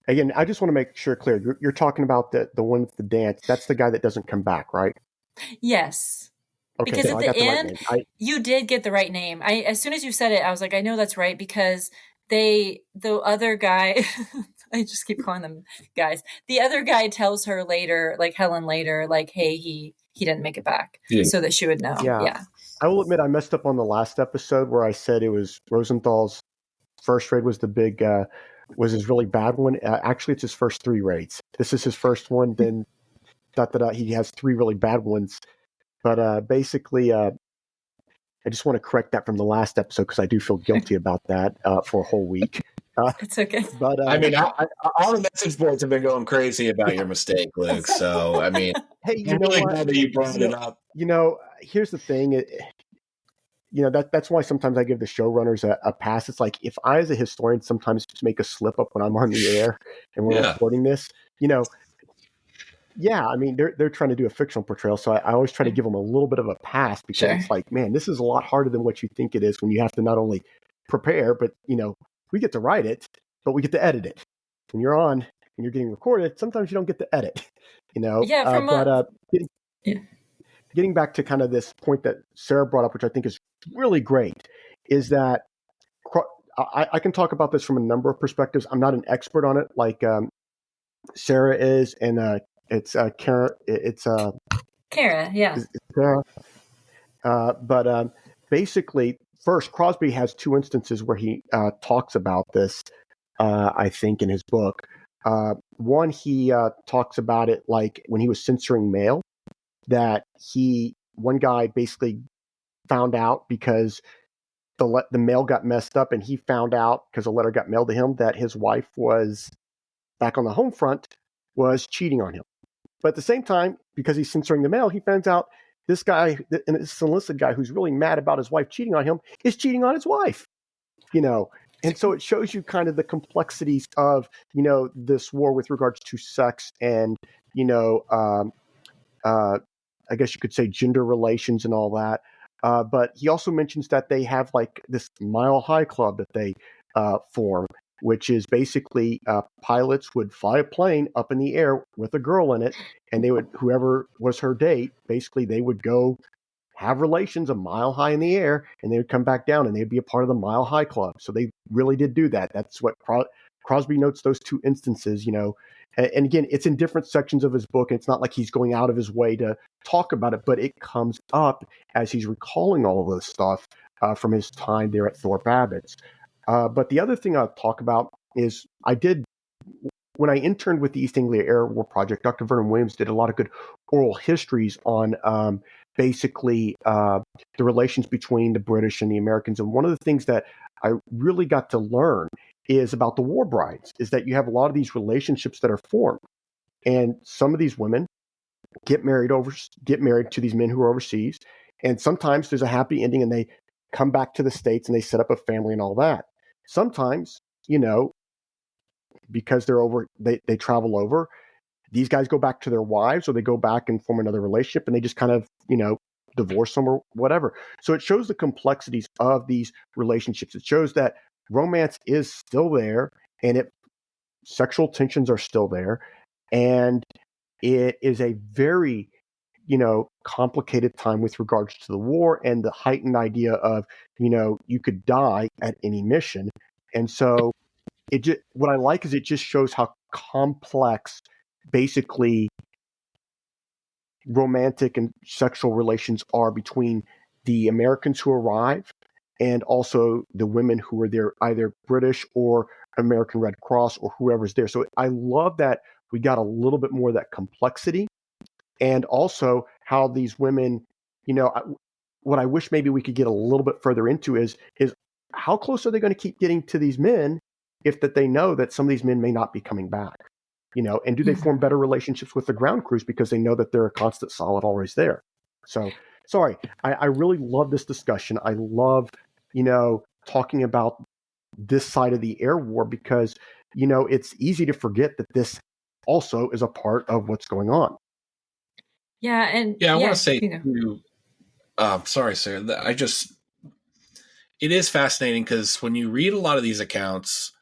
Again, I just want to make sure clear. You're talking about the one with the dance. That's the guy that doesn't come back, right? Yes. Okay, Because so at I got the the right end, name. you did get the right name. As soon as you said it, I was like, I know that's right because the other guy, I just keep calling them guys. The other guy tells her later, like Helen later, like, hey, he didn't make it back, so that she would know. Yeah. I will admit I messed up on the last episode where I said it was Rosenthal's first raid was the big was his really bad one. Actually, it's his first 3 raids. This is his first one. Then he has 3 really bad ones. But basically, I just want to correct that from the last episode because I do feel guilty about that for a whole week. It's okay. But I mean, all the message boards have been going crazy about your mistake, Luke. So, I mean, hey, I'm really glad that you brought it up. You know, here's the thing. That's why sometimes I give the showrunners a pass. It's like if I, as a historian, sometimes make a slip up when I'm on the air and we're recording this, I mean, they're trying to do a fictional portrayal, so I always try to give them a little bit of a pass because it's like, man, this is a lot harder than what you think it is when you have to not only prepare, but we get to write it, but we get to edit it. When you're on and you're getting recorded, sometimes you don't get to edit. Getting back to kind of this point that Sarah brought up, which I think is really great, is that I can talk about this from a number of perspectives. I'm not an expert on it like Sarah is, and it's Kara. It's Kara, yeah. It's Kara. But basically, first, Crosby has 2 instances where he talks about this, I think, in his book. One, he talks about it like when he was censoring mail, that one guy basically found out because the mail got messed up, and he found out because a letter got mailed to him that his wife was back on the home front was cheating on him. But at the same time, because he's censoring the mail, he finds out this guy, and this enlisted guy who's really mad about his wife cheating on him, is cheating on his wife. And so it shows you kind of the complexities of this war with regards to sex and I guess you could say gender relations and all that. But he also mentions that they have like this Mile High Club that they form, which is basically pilots would fly a plane up in the air with a girl in it, and whoever was her date, basically they would go have relations a mile high in the air, and they would come back down, and they'd be a part of the Mile High Club. So they really did do that. That's what Crosby notes, those 2 instances, And again, it's in different sections of his book, and it's not like he's going out of his way to talk about it, but it comes up as he's recalling all of this stuff from his time there at Thorpe Abbott's. But the other thing I'll talk about is when I interned with the East Anglia Air War Project, Dr. Vernon Williams did a lot of good oral histories on basically the relations between the British and the Americans. And one of the things that I really got to learn is about the war brides, is that you have a lot of these relationships that are formed. And some of these women get married to these men who are overseas. And sometimes there's a happy ending and they come back to the States and they set up a family and all that. Sometimes, because they travel over, these guys go back to their wives or they go back and form another relationship and they just kind of, divorce them or whatever. So it shows the complexities of these relationships. It shows that romance is still there and sexual tensions are still there. And it is a very, complicated time with regards to the war and the heightened idea of, you could die at any mission. And so what I like is it just shows how complex basically romantic and sexual relations are between the Americans who arrive and also the women who were there, either British or American Red Cross or whoever's there. So I love that we got a little bit more of that complexity, and also how these women, what I wish maybe we could get a little bit further into is how close are they going to keep getting to these men if that they know that some of these men may not be coming back, and do they form better relationships with the ground crews because they know that they're a constant solid always there. So sorry, I really love this discussion. I love, talking about this side of the air war because, it's easy to forget that this also is a part of what's going on. Yeah. And I want to say too, sorry, Sarah, it is fascinating because when you read a lot of these accounts,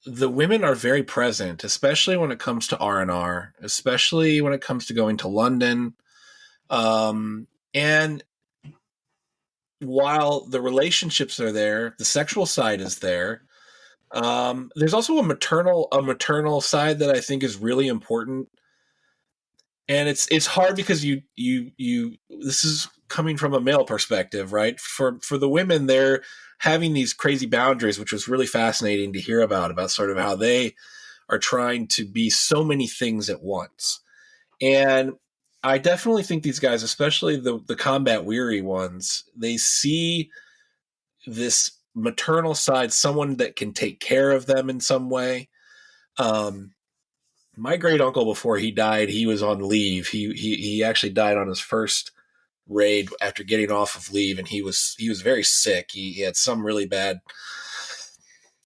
the women are very present, especially when it comes to R&R, especially when it comes to going to London. And while the relationships are there, the sexual side is there. There's also a maternal side that I think is really important. And it's hard because you this is coming from a male perspective, right? For the women, they're having these crazy boundaries, which was really fascinating to hear about sort of how they are trying to be so many things at once. And I definitely think these guys, especially the combat weary ones, they see this maternal side, someone that can take care of them in some way. My great uncle, before he died, he was on leave. He actually died on his first raid after getting off of leave, and he was very sick. He had some really bad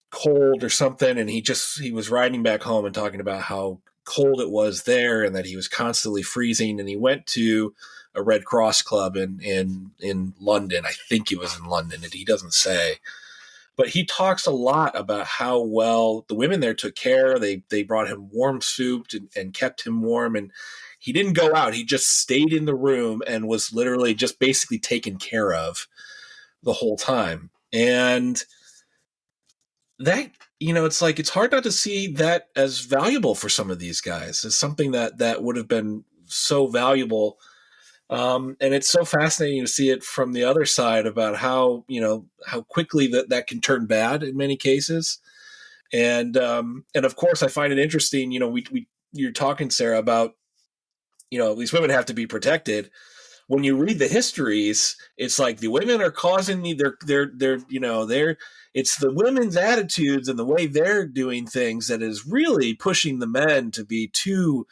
cold or something, and he was riding back home and talking about how cold it was there and that he was constantly freezing. And he went to a Red Cross club in London. I think it was in London, and he doesn't say. But he talks a lot about how well the women there took care. They brought him warm soup and kept him warm. And he didn't go out. He just stayed in the room and was literally just basically taken care of the whole time. And that, it's hard not to see that as valuable for some of these guys. It's something that would have been so valuable. And it's so fascinating to see it from the other side about how quickly that can turn bad in many cases. And of course I find it interesting, you're talking, Sarah, about, these women have to be protected. When you read the histories, it's like the women are causing it's the women's attitudes and the way they're doing things that is really pushing the men to be too,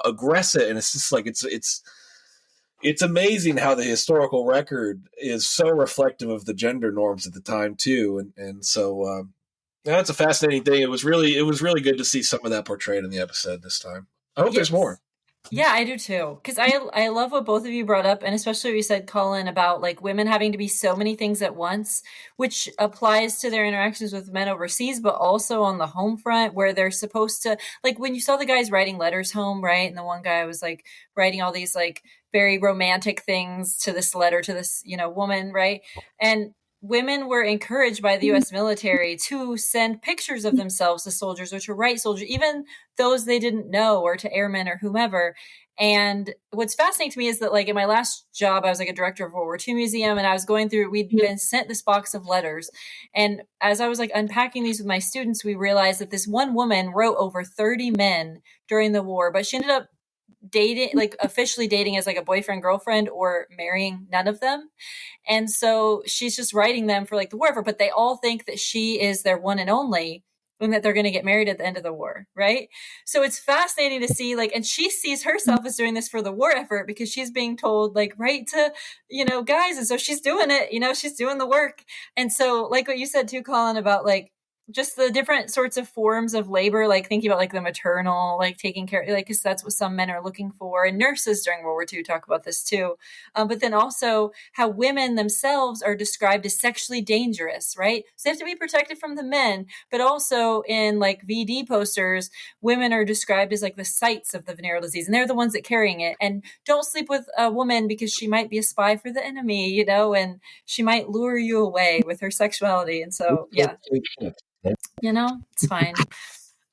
aggressive. And it's just like, it's amazing how the historical record is so reflective of the gender norms at the time too, and so that's a fascinating thing. It was really good to see some of that portrayed in the episode this time. I hope there's more. Yeah, I do too. Because I love what both of you brought up, and especially what you said, Colin, about like women having to be so many things at once, which applies to their interactions with men overseas, but also on the home front where they're supposed to, like when you saw the guys writing letters home, right? And the one guy was like writing all these like very romantic things to this letter to this, woman, right? And women were encouraged by the U.S. military to send pictures of themselves to soldiers or to write soldiers, even those they didn't know, or to airmen or whomever. And what's fascinating to me is that like in my last job, I was like a director of World War II museum, and I was going through, we'd been sent this box of letters. And as I was like unpacking these with my students, we realized that this one woman wrote over 30 men during the war, but she ended up dating, like officially dating as like a boyfriend, girlfriend, or marrying none of them. And so she's just writing them for like the war effort, but they all think that she is their one and only, and that they're going to get married at the end of the war. Right. So it's fascinating to see, like, and she sees herself as doing this for the war effort because she's being told like, write to, guys. And so she's doing it, she's doing the work. And so like what you said too, Colin, about like, just the different sorts of forms of labor, like thinking about like the maternal, like taking care, like, cause that's what some men are looking for. And nurses during World War II talk about this too. But then also how women themselves are described as sexually dangerous, right? So they have to be protected from the men, but also in like VD posters, women are described as like the sites of the venereal disease, and they're the ones that carrying it. And don't sleep with a woman because she might be a spy for the enemy, and she might lure you away with her sexuality. And so, yeah. It's fine.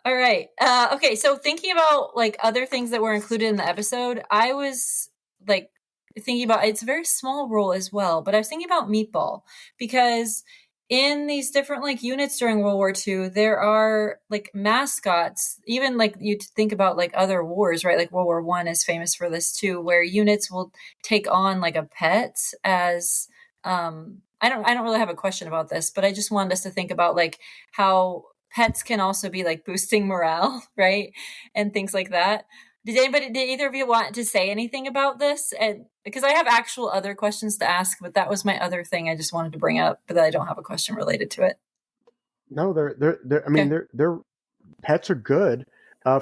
All right. Okay. So thinking about like other things that were included in the episode, I was like thinking about, it's a very small role as well, but I was thinking about Meatball, because in these different like units during World War II, there are like mascots. Even like you think about like other wars, right? Like World War I is famous for this too, where units will take on like a pet as I don't really have a question about this, but I just wanted us to think about like how pets can also be like boosting morale, right? And things like that. Did either of you want to say anything about this? And because I have actual other questions to ask, but that was my other thing I just wanted to bring up, but I don't have a question related to it. No, their pets are good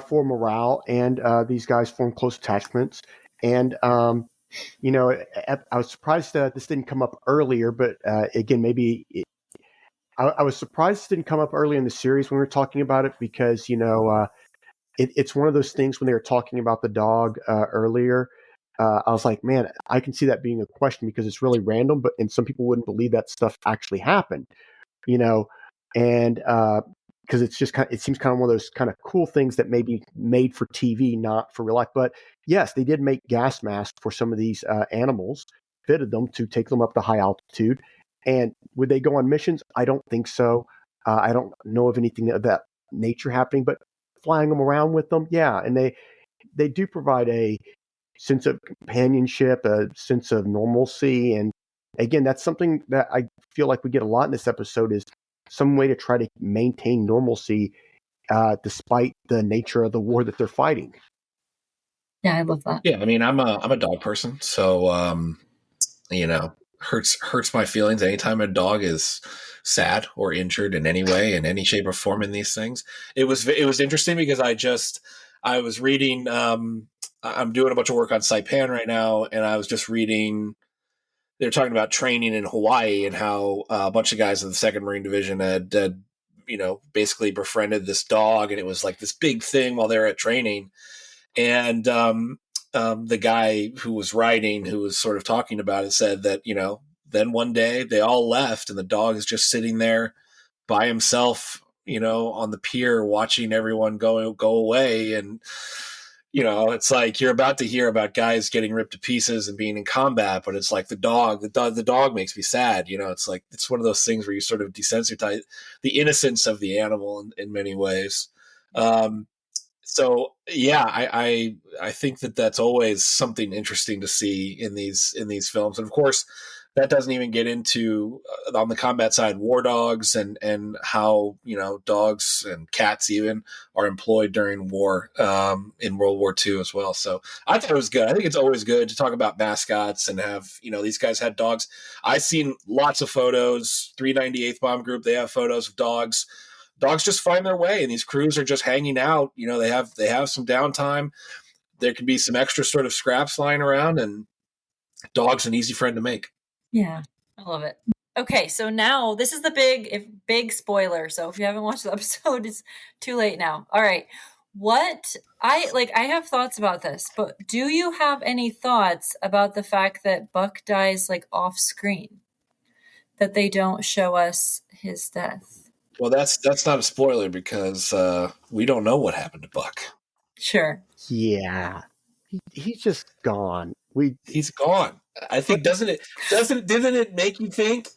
for morale, and these guys form close attachments. And I was surprised that this didn't come up earlier, but again, I was surprised this didn't come up early in the series when we were talking about it, because it's one of those things when they were talking about the dog earlier. I was like, man, I can see that being a question because it's really random, and some people wouldn't believe that stuff actually happened, and because it seems kind of one of those kind of cool things that may be made for TV, not for real life. But yes, they did make gas masks for some of these animals, fitted them to take them up to high altitude. And would they go on missions? I don't think so. I don't know of anything of that nature happening, but flying them around with them, yeah. And they do provide a sense of companionship, a sense of normalcy. And again, that's something that I feel like we get a lot in this episode, is some way to try to maintain normalcy despite the nature of the war that they're fighting. Yeah, I love that. Yeah, I mean, I'm a dog person, so hurts my feelings anytime a dog is sad or injured in any way, in any shape or form in these things. It was interesting because I was reading, I'm doing a bunch of work on Saipan right now, and I was just reading, they're talking about training in Hawaii and how a bunch of guys in the 2nd Marine Division had basically befriended this dog, and it was like this big thing while they were at training. And the guy who was writing, who was sort of talking about it, said that, then one day they all left and the dog is just sitting there by himself, on the pier watching everyone go away. And, it's like you're about to hear about guys getting ripped to pieces and being in combat, but it's like the dog makes me sad. It's like, it's one of those things where you sort of desensitize the innocence of the animal in many ways. So yeah, I think that's always something interesting to see in these films, and of course, that doesn't even get into on the combat side war dogs and how dogs and cats even are employed during war in World War II as well. So I thought it was good. I think it's always good to talk about mascots and have these guys had dogs. I've seen lots of photos. 398th Bomb Group, they have photos of dogs. Dogs just find their way, and these crews are just hanging out. They have some downtime. There can be some extra sort of scraps lying around, and dog's an easy friend to make. Yeah, I love it. Okay, so now this is the big spoiler. So if you haven't watched the episode, it's too late now. All right. I have thoughts about this, but do you have any thoughts about the fact that Buck dies like off screen? That they don't show us his death? Well, that's not a spoiler because we don't know what happened to Buck. Sure. Yeah, he's just gone. He's gone. I think doesn't it make you think?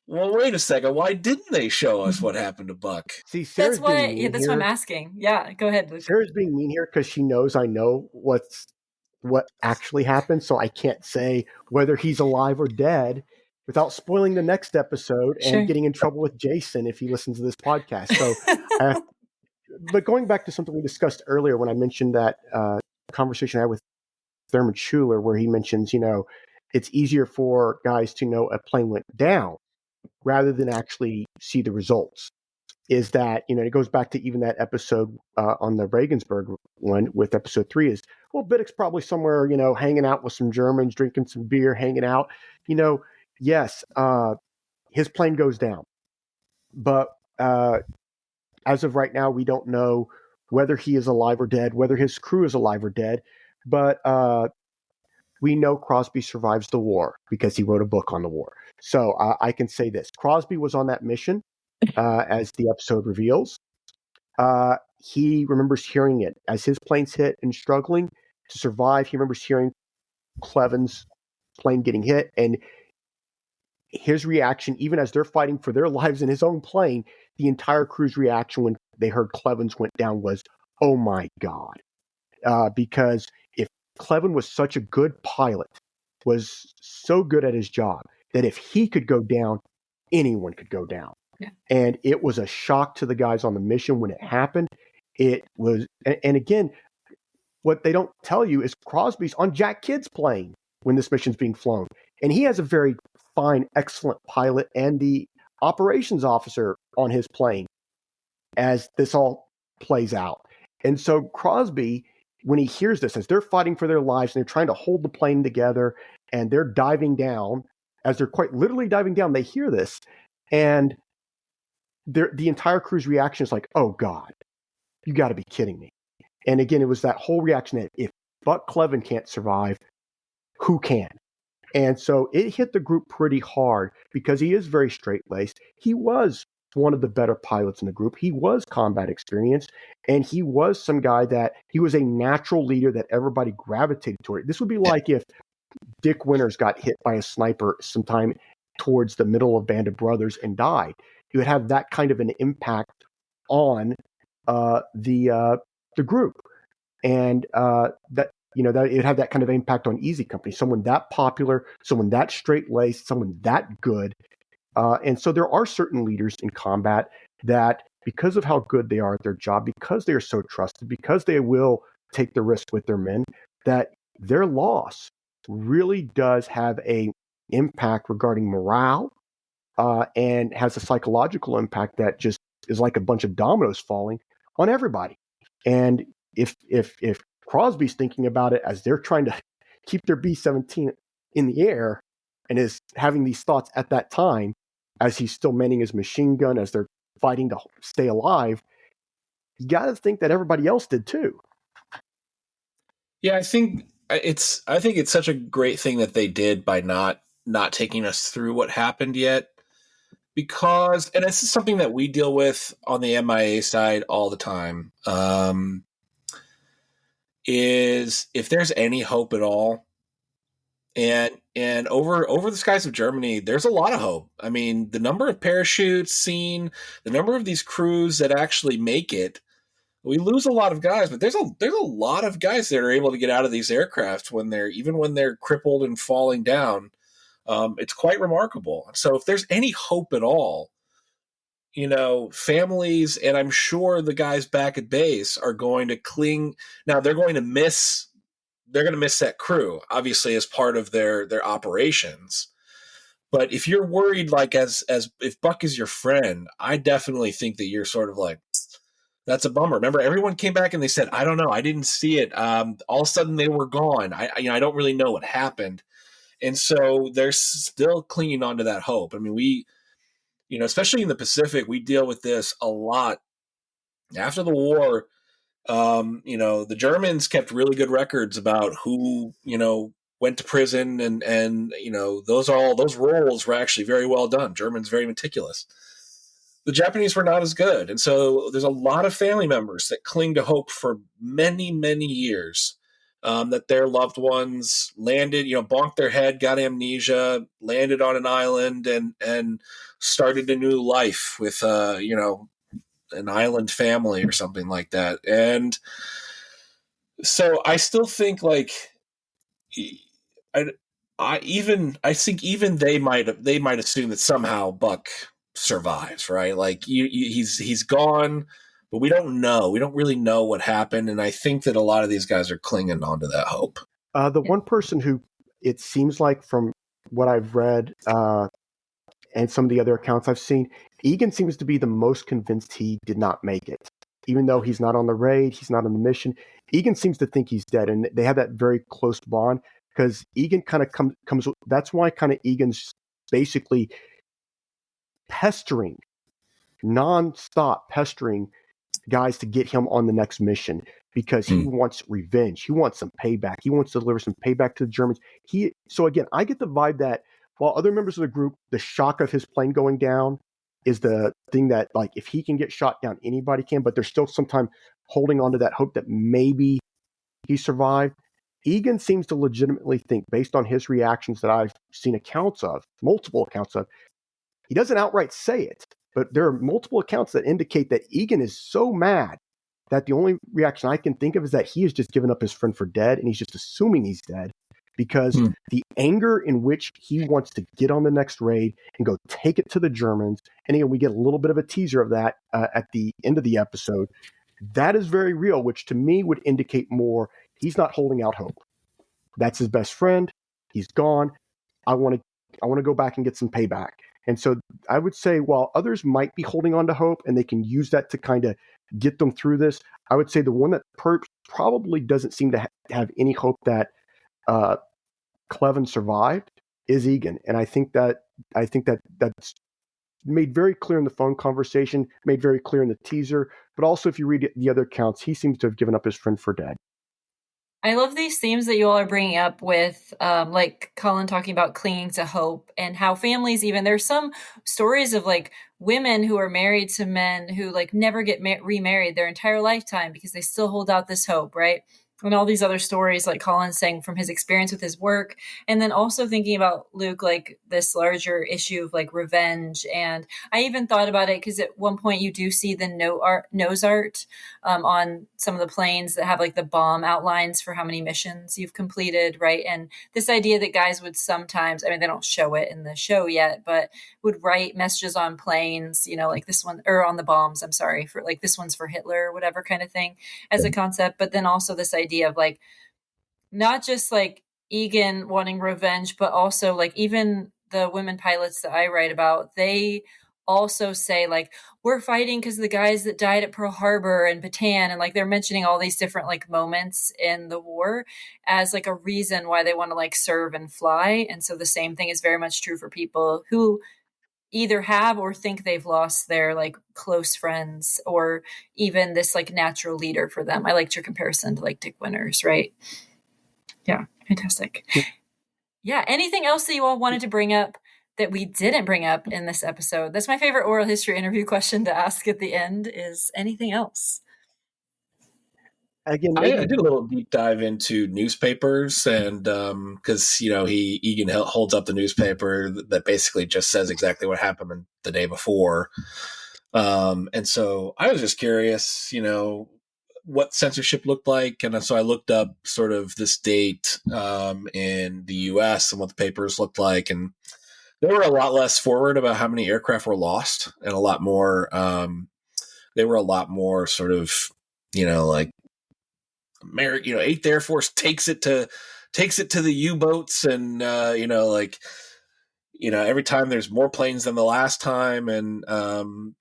Well, wait a second. Why didn't they show us what happened to Buck? See, Sarah's that's what I'm asking. Yeah, go ahead, Luke. Sarah's being mean here because she knows I know what actually happened, so I can't say whether he's alive or dead without spoiling the next episode and getting in trouble with Jason if he listens to this podcast. So, but going back to something we discussed earlier when I mentioned that conversation I had with Thurman Schuler, where he mentions, it's easier for guys to know a plane went down rather than actually see the results. Is that, it goes back to even that episode on the Regensburg one with episode 3 is, well, Biddick's probably somewhere, hanging out with some Germans, drinking some beer, hanging out, yes, his plane goes down. But as of right now, we don't know whether he is alive or dead, whether his crew is alive or dead. But we know Crosby survives the war because he wrote a book on the war. So I can say this. Crosby was on that mission, as the episode reveals. He remembers hearing it. As his plane's hit and struggling to survive, he remembers hearing Cleven's plane getting hit, and his reaction, even as they're fighting for their lives in his own plane, the entire crew's reaction when they heard Clevens went down was, "Oh my God!" Because if Cleven was such a good pilot, was so good at his job, that if he could go down, anyone could go down. Yeah. And it was a shock to the guys on the mission when it happened. It was, and again, what they don't tell you is Crosby's on Jack Kidd's plane when this mission's being flown. And he has a very fine, excellent pilot and the operations officer on his plane as this all plays out. And so Crosby, when he hears this, as they're fighting for their lives and they're trying to hold the plane together and they're diving down, as they're quite literally diving down, they hear this. And the entire crew's reaction is like, "Oh God, you got to be kidding me." And again, it was that whole reaction that if Buck Cleven can't survive, who can? And so it hit the group pretty hard because he is very straight-laced. He was one of the better pilots in the group. He was combat experienced, and he was some guy that he was a natural leader that everybody gravitated toward. This would be like if Dick Winters got hit by a sniper sometime towards the middle of Band of Brothers and died. He would have that kind of an impact on the group, and that it had that kind of impact on Easy Company. Someone that popular, someone that straight laced, someone that good, and so there are certain leaders in combat that, because of how good they are at their job, because they are so trusted, because they will take the risk with their men, that their loss really does have a impact regarding morale, and has a psychological impact that just is like a bunch of dominoes falling on everybody. And if Crosby's thinking about it as they're trying to keep their B-17 in the air and is having these thoughts at that time as he's still manning his machine gun, as they're fighting to stay alive, you got to think that everybody else did too. Yeah, I think it's such a great thing that they did by not taking us through what happened yet, because, and this is something that we deal with on the MIA side all the time, is if there's any hope at all, and over the skies of Germany, there's a lot of hope. I mean, the number of parachutes seen, the number of these crews that actually make it. We lose a lot of guys, but there's a lot of guys that are able to get out of these aircraft when they're crippled and falling down. It's quite remarkable. So if there's any hope at all, families, and I'm sure the guys back at base are going to cling. Now they're going to miss that crew, obviously, as part of their operations. But if you're worried, like as if Buck is your friend, I definitely think that you're sort of like, that's a bummer. Remember, everyone came back and they said, "I don't know, I didn't see it. All of a sudden they were gone. I don't really know what happened." And so they're still clinging on to that hope. I mean, we, especially in the Pacific, we deal with this a lot. After the war, the Germans kept really good records about who, went to prison, and those roles were actually very well done. Germans very meticulous. The Japanese were not as good. And so there's a lot of family members that cling to hope for many, many years, that their loved ones landed, bonked their head, got amnesia, landed on an island, and started a new life with, an island family or something like that. And so I still think, like, I think even they might assume that somehow Buck survives, right? Like he's gone, but we don't know. We don't really know what happened, and I think that a lot of these guys are clinging on to that hope. The one person who, it seems like from what I've read and some of the other accounts I've seen, Egan seems to be the most convinced he did not make it. Even though he's not on the raid, he's not on the mission, Egan seems to think he's dead, and they have that very close bond because Egan kind of comes. That's why kind of Egan's basically nonstop pestering guys to get him on the next mission because he wants revenge. He wants some payback. He wants to deliver some payback to the Germans. So again, I get the vibe that while other members of the group, the shock of his plane going down is the thing that, like, if he can get shot down, anybody can, but they're still sometimes holding on to that hope that maybe he survived. Egan seems to legitimately think, based on his reactions that I've seen accounts of, multiple accounts of, he doesn't outright say it, but there are multiple accounts that indicate that Egan is so mad that the only reaction I can think of is that he has just given up his friend for dead, and he's just assuming he's dead, because the anger in which he wants to get on the next raid and go take it to the Germans, and again, we get a little bit of a teaser of that at the end of the episode, that is very real, which to me would indicate more he's not holding out hope. That's his best friend. He's gone. I want to go back and get some payback. And so I would say, while others might be holding on to hope and they can use that to kind of get them through this, I would say the one that probably doesn't seem to have any hope that Cleven survived is Egan. And I think that's made very clear in the phone conversation, made very clear in the teaser, but also if you read the other accounts, he seems to have given up his friend for dead. I love these themes that you all are bringing up with, like Colin talking about clinging to hope, and how families, even there's some stories of like women who are married to men who like never get remarried their entire lifetime because they still hold out this hope, right? And all these other stories, like Colin's saying, from his experience with his work. And then also thinking about, Luke, like this larger issue of like revenge. And I even thought about it because at one point you do see the nose art on some of the planes that have like the bomb outlines for how many missions you've completed, right? And this idea that guys would sometimes, I mean, they don't show it in the show yet, but would write messages on planes, you know, like this one, or on the bombs, I'm sorry, for like this one's for Hitler or whatever kind of thing as a concept. But then also this idea of like not just like Egan wanting revenge, but also like even the women pilots that I write about, they also say like, we're fighting because the guys that died at Pearl Harbor and Bataan, and like they're mentioning all these different like moments in the war as like a reason why they want to like serve and fly. And so the same thing is very much true for people who either have or think they've lost their like close friends or even this like natural leader for them. I liked your comparison to like Dick Winters, right? Yeah, fantastic. Yeah, anything else that you all wanted to bring up that we didn't bring up in this episode? That's my favorite oral history interview question to ask at the end, is anything else? Again, I did a little deep dive into newspapers, and because Egan holds up the newspaper that basically just says exactly what happened the day before, and so I was just curious, what censorship looked like, and so I looked up sort of this date in the U.S. and what the papers looked like, and they were a lot less forward about how many aircraft were lost, and a lot more. They were a lot more sort of, like. American, 8th Air Force takes it to the U-boats, and every time there's more planes than the last time, and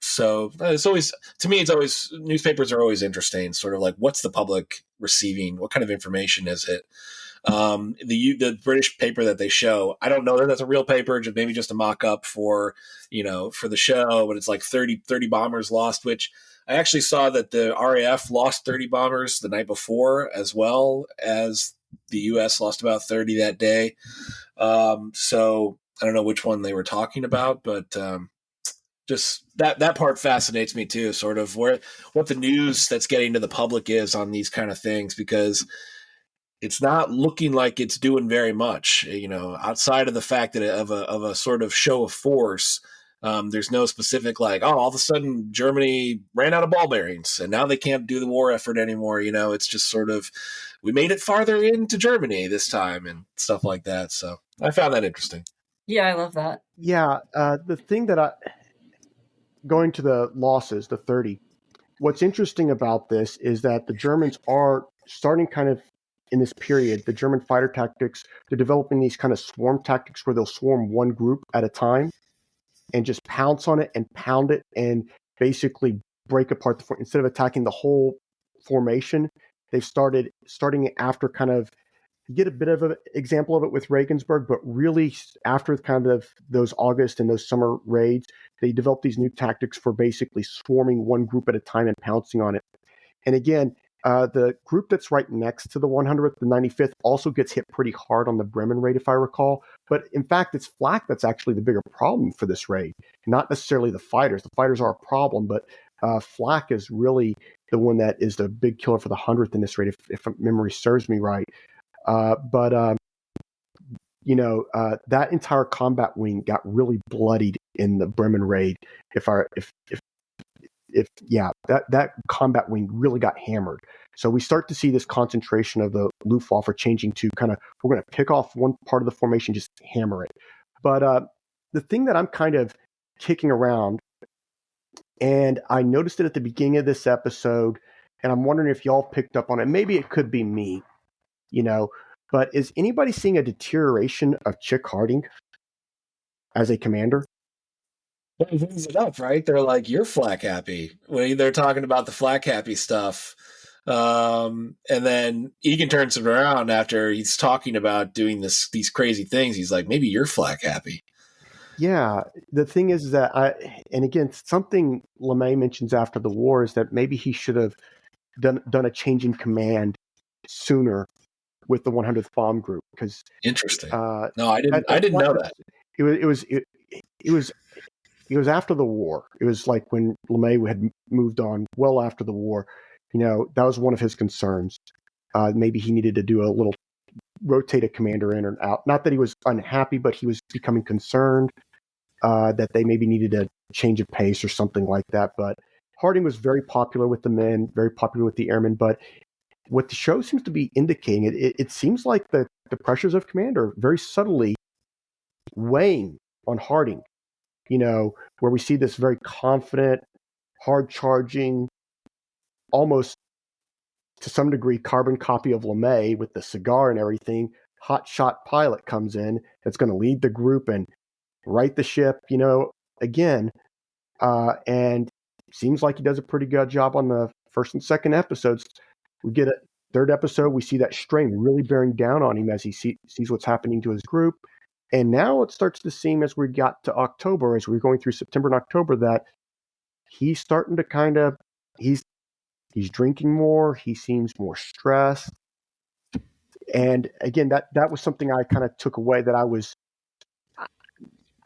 so it's always, to me, it's always, newspapers are always interesting. Sort of like, what's the public receiving? What kind of information is it? The British paper that they show, I don't know that that's a real paper, maybe just a mock-up for the show, but it's like 30 bombers lost, which I actually saw that the RAF lost 30 bombers the night before, as well as the U.S. lost about 30 that day. So I don't know which one they were talking about, but just that part fascinates me too, sort of what the news that's getting to the public is on these kind of things, because it's not looking like it's doing very much, outside of the fact that of a sort of show of force. There's no specific like, all of a sudden Germany ran out of ball bearings and now they can't do the war effort anymore. It's just sort of, we made it farther into Germany this time and stuff like that. So I found that interesting. Yeah, I love that. Yeah. The thing that going to the losses, the 30, what's interesting about this is that the Germans are starting kind of in this period, the German fighter tactics, they're developing these kind of swarm tactics where they'll swarm one group at a time and just pounce on it and pound it and basically break apart instead of attacking the whole formation. They've starting after kind of, you get a bit of an example of it with Regensburg, but really after kind of those August and those summer raids, they develop these new tactics for basically swarming one group at a time and pouncing on it. And again, the group that's right next to the 100th, the 95th, also gets hit pretty hard on the Bremen raid, if I recall. But in fact, it's Flak that's actually the bigger problem for this raid, not necessarily the fighters. The fighters are a problem, but Flak is really the one that is the big killer for the 100th in this raid, if memory serves me right. But that entire combat wing got really bloodied in the Bremen raid. That combat wing really got hammered. So we start to see this concentration of the Luftwaffe changing to kind of, we're going to pick off one part of the formation, just hammer it. But the thing that I'm kind of kicking around, and I noticed it at the beginning of this episode, and I'm wondering if y'all picked up on it. Maybe it could be me, but is anybody seeing a deterioration of Chick Harding as a commander? Well, it brings it up, right? They're like, you're flak happy when they're talking about the flak happy stuff. And then Egan turns it around after he's talking about doing these crazy things. He's like, maybe you're flak happy. Yeah. The thing is that and again, something LeMay mentions after the war is that maybe he should have done a change in command sooner with the 100th Bomb Group. Because interesting. No, I didn't know that. It was after the war. It was like when LeMay had moved on well after the war. That was one of his concerns. Maybe he needed to do a little rotate a commander in or out. Not that he was unhappy, but he was becoming concerned that they maybe needed a change of pace or something like that. But Harding was very popular with the men, very popular with the airmen. But what the show seems to be indicating, it seems like the pressures of command are very subtly weighing on Harding. Where we see this very confident, hard-charging, almost to some degree carbon copy of LeMay with the cigar and everything, hotshot pilot comes in that's going to lead the group and right the ship, again. And seems like he does a pretty good job on the first and second episodes. We get a third episode, we see that strain really bearing down on him as he sees what's happening to his group. And now it starts to seem as we got to October, as we're going through September and October, that he's starting to kind of, he's drinking more. He seems more stressed. And again, that was something I kind of took away, that I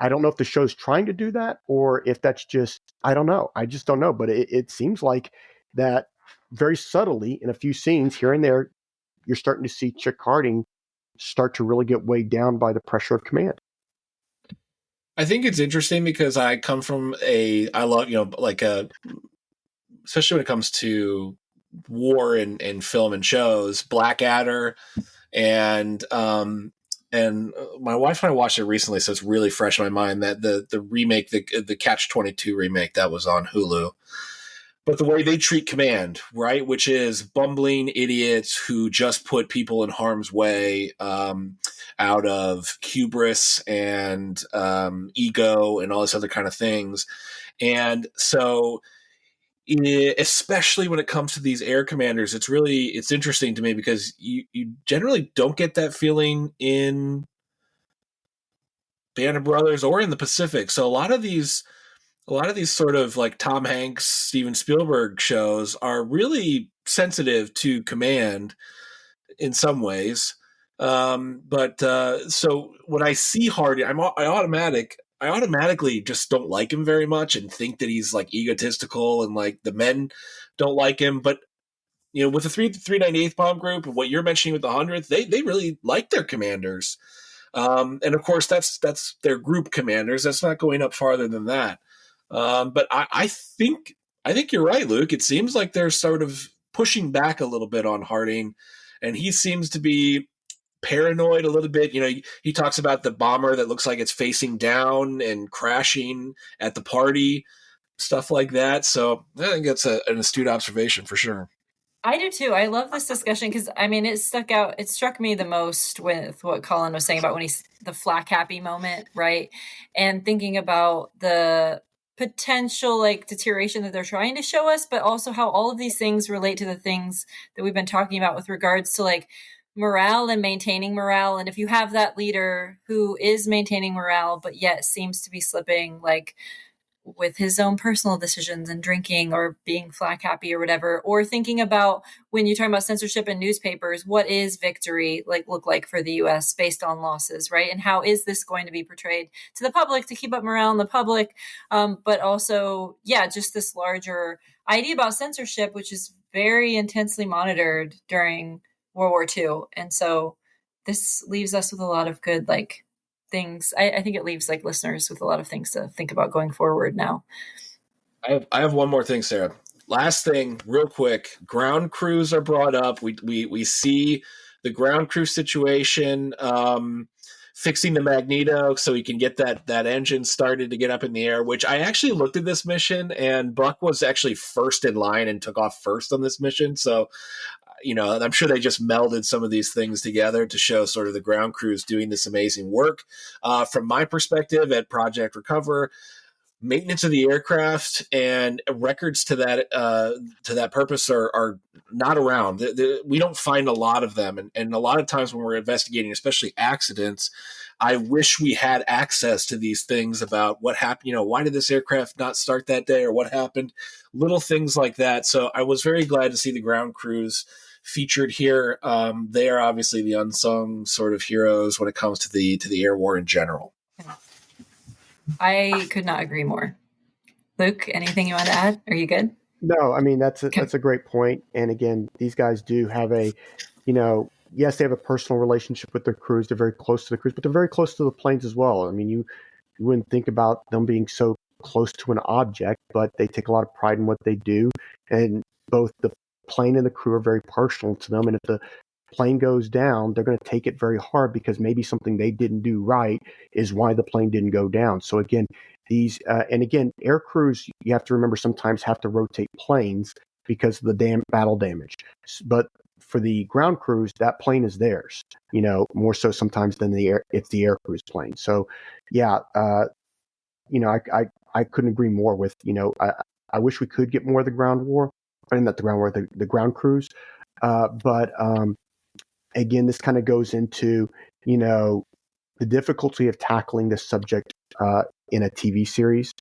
don't know if the show's trying to do that or if that's just, I don't know. I just don't know. But it seems like that very subtly in a few scenes here and there, you're starting to see Chick Harding start to really get weighed down by the pressure of command. I think it's interesting because I come from I love, especially when it comes to war and film and shows, Blackadder, and my wife and I watched it recently, so it's really fresh in my mind, that the remake, the Catch-22 remake that was on Hulu. But the way they treat command, right, which is bumbling idiots who just put people in harm's way out of hubris and ego and all this other kind of things. And so, especially when it comes to these air commanders, it's interesting to me because you generally don't get that feeling in Band of Brothers or in the Pacific. So a lot of these sort of like Tom Hanks, Steven Spielberg shows are really sensitive to command in some ways. So when I see Harding, I automatically just don't like him very much and think that he's like egotistical and like the men don't like him. But with the 398th Bomb Group and what you're mentioning with the 100th, they really like their commanders. And of course that's their group commanders. That's not going up farther than that. But I think you're right, Luke. It seems like they're sort of pushing back a little bit on Harding, and he seems to be paranoid a little bit. He talks about the bomber that looks like it's facing down and crashing at the party, stuff like that. So I think that's an astute observation for sure. I do too. I love this discussion because it struck me the most with what Colin was saying about when he's the flak happy moment, right? And thinking about the potential like deterioration that they're trying to show us, but also how all of these things relate to the things that we've been talking about with regards to like morale and maintaining morale. And if you have that leader who is maintaining morale, but yet seems to be slipping like with his own personal decisions and drinking or being flak happy or whatever, or thinking about when you're talking about censorship in newspapers, what is victory look like for the US based on losses, right? And how is this going to be portrayed to the public to keep up morale in the public? But also, just this larger idea about censorship, which is very intensely monitored during World War II. And so this leaves us with a lot of good like things. I think it leaves like listeners with a lot of things to think about going forward now. I have one more thing, Sarah. Last thing, real quick. Ground crews are brought up. We see the ground crew situation, fixing the magneto so he can get that engine started to get up in the air. Which I actually looked at this mission, and Buck was actually first in line and took off first on this mission. So, I'm sure they just melded some of these things together to show sort of the ground crews doing this amazing work. From my perspective at Project Recover, maintenance of the aircraft and records to that purpose are not around. We don't find a lot of them, and a lot of times when we're investigating, especially accidents, I wish we had access to these things about what happened. Why did this aircraft not start that day, or what happened? Little things like that. So I was very glad to see the ground crews featured here. They are obviously the unsung sort of heroes when it comes to the air war in general. I could not agree more. Luke, anything you want to add? Are you good? No, I mean, that's a great point. And again, these guys do have yes, they have a personal relationship with their crews. They're very close to the crews, but they're very close to the planes as well. I mean, you wouldn't think about them being so close to an object, but they take a lot of pride in what they do. And both the plane and the crew are very partial to them. And if the plane goes down, they're going to take it very hard because maybe something they didn't do right is why the plane didn't go down. So again, air crews, you have to remember, sometimes have to rotate planes because of the battle damage. But for the ground crews, that plane is theirs, more so sometimes than it's the air crew's plane. So yeah, I couldn't agree more with, I wish we could get more of the ground war, not the ground war, the ground crews. But again, this kind of goes into, the difficulty of tackling this subject in a TV series.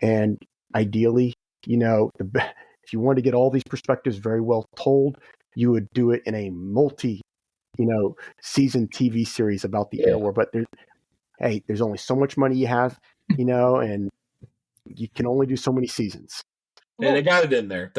And ideally, if you want to get all these perspectives very well told, you would do it in a season TV series about the air war. But there's only so much money you have, and you can only do so many seasons. And they got it in there.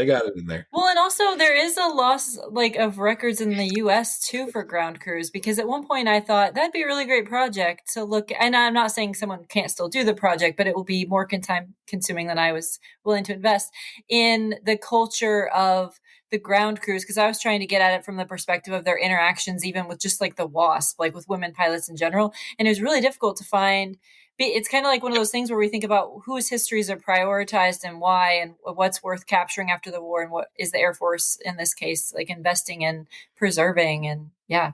Well, and also there is a loss of records in the U.S. too for ground crews, because at one point I thought that'd be a really great project to look. And I'm not saying someone can't still do the project, but it will be more time consuming than I was willing to invest in the culture of the ground crews, because I was trying to get at it from the perspective of their interactions, even with just like the WASP, like with women pilots in general. And it was really difficult to find. It's kind of like one of those things where we think about whose histories are prioritized and why, and what's worth capturing after the war, and what is the Air Force in this case like investing in preserving. And yeah,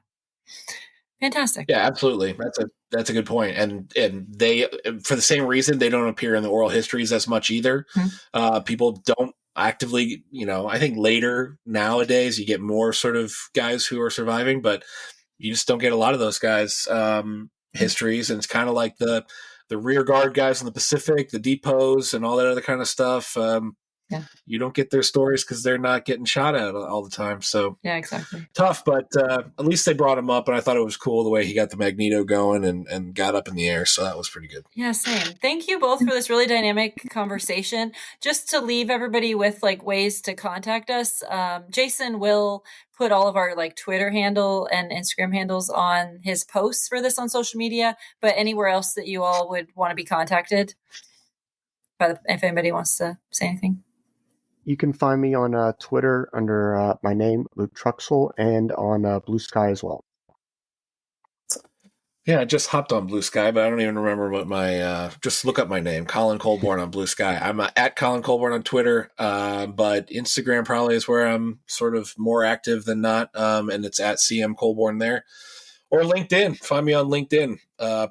fantastic. Yeah, absolutely. That's a good point. And they, for the same reason, they don't appear in the oral histories as much either. Mm-hmm. People don't actively, I think later nowadays you get more sort of guys who are surviving, but you just don't get a lot of those guys histories. And it's kind of like the rear guard guys in the Pacific, the depots and all that other kind of stuff. You don't get their stories because they're not getting shot at all the time. So yeah, exactly. Tough, but at least they brought him up, and I thought it was cool the way he got the magneto going and got up in the air. So that was pretty good. Yeah, same. Thank you both for this really dynamic conversation. Just to leave everybody with ways to contact us, Jason will put all of our Twitter handle and Instagram handles on his posts for this on social media, but anywhere else that you all would want to be contacted, but if anybody wants to say anything. You can find me on Twitter under my name, Luke Truxal, and on Blue Sky as well. Yeah, I just hopped on Blue Sky, but I don't even remember what my, just look up my name, Colin Colbourn on Blue Sky. I'm at Colin Colbourn on Twitter, but Instagram probably is where I'm sort of more active than not, and it's at CM Colbourn there. Or LinkedIn. Find me on LinkedIn.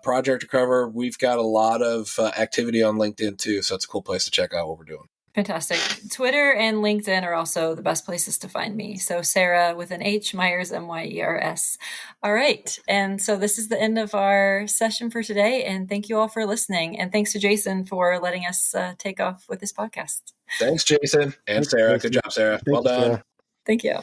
Project Recover. We've got a lot of activity on LinkedIn too, so it's a cool place to check out what we're doing. Fantastic. Twitter and LinkedIn are also the best places to find me. So Sarah with an H, Myers, Myers. All right. And so this is the end of our session for today. And thank you all for listening. And thanks to Jason for letting us take off with this podcast. Thanks, Jason and Sarah. Good job, Sarah. Well done. Thank you.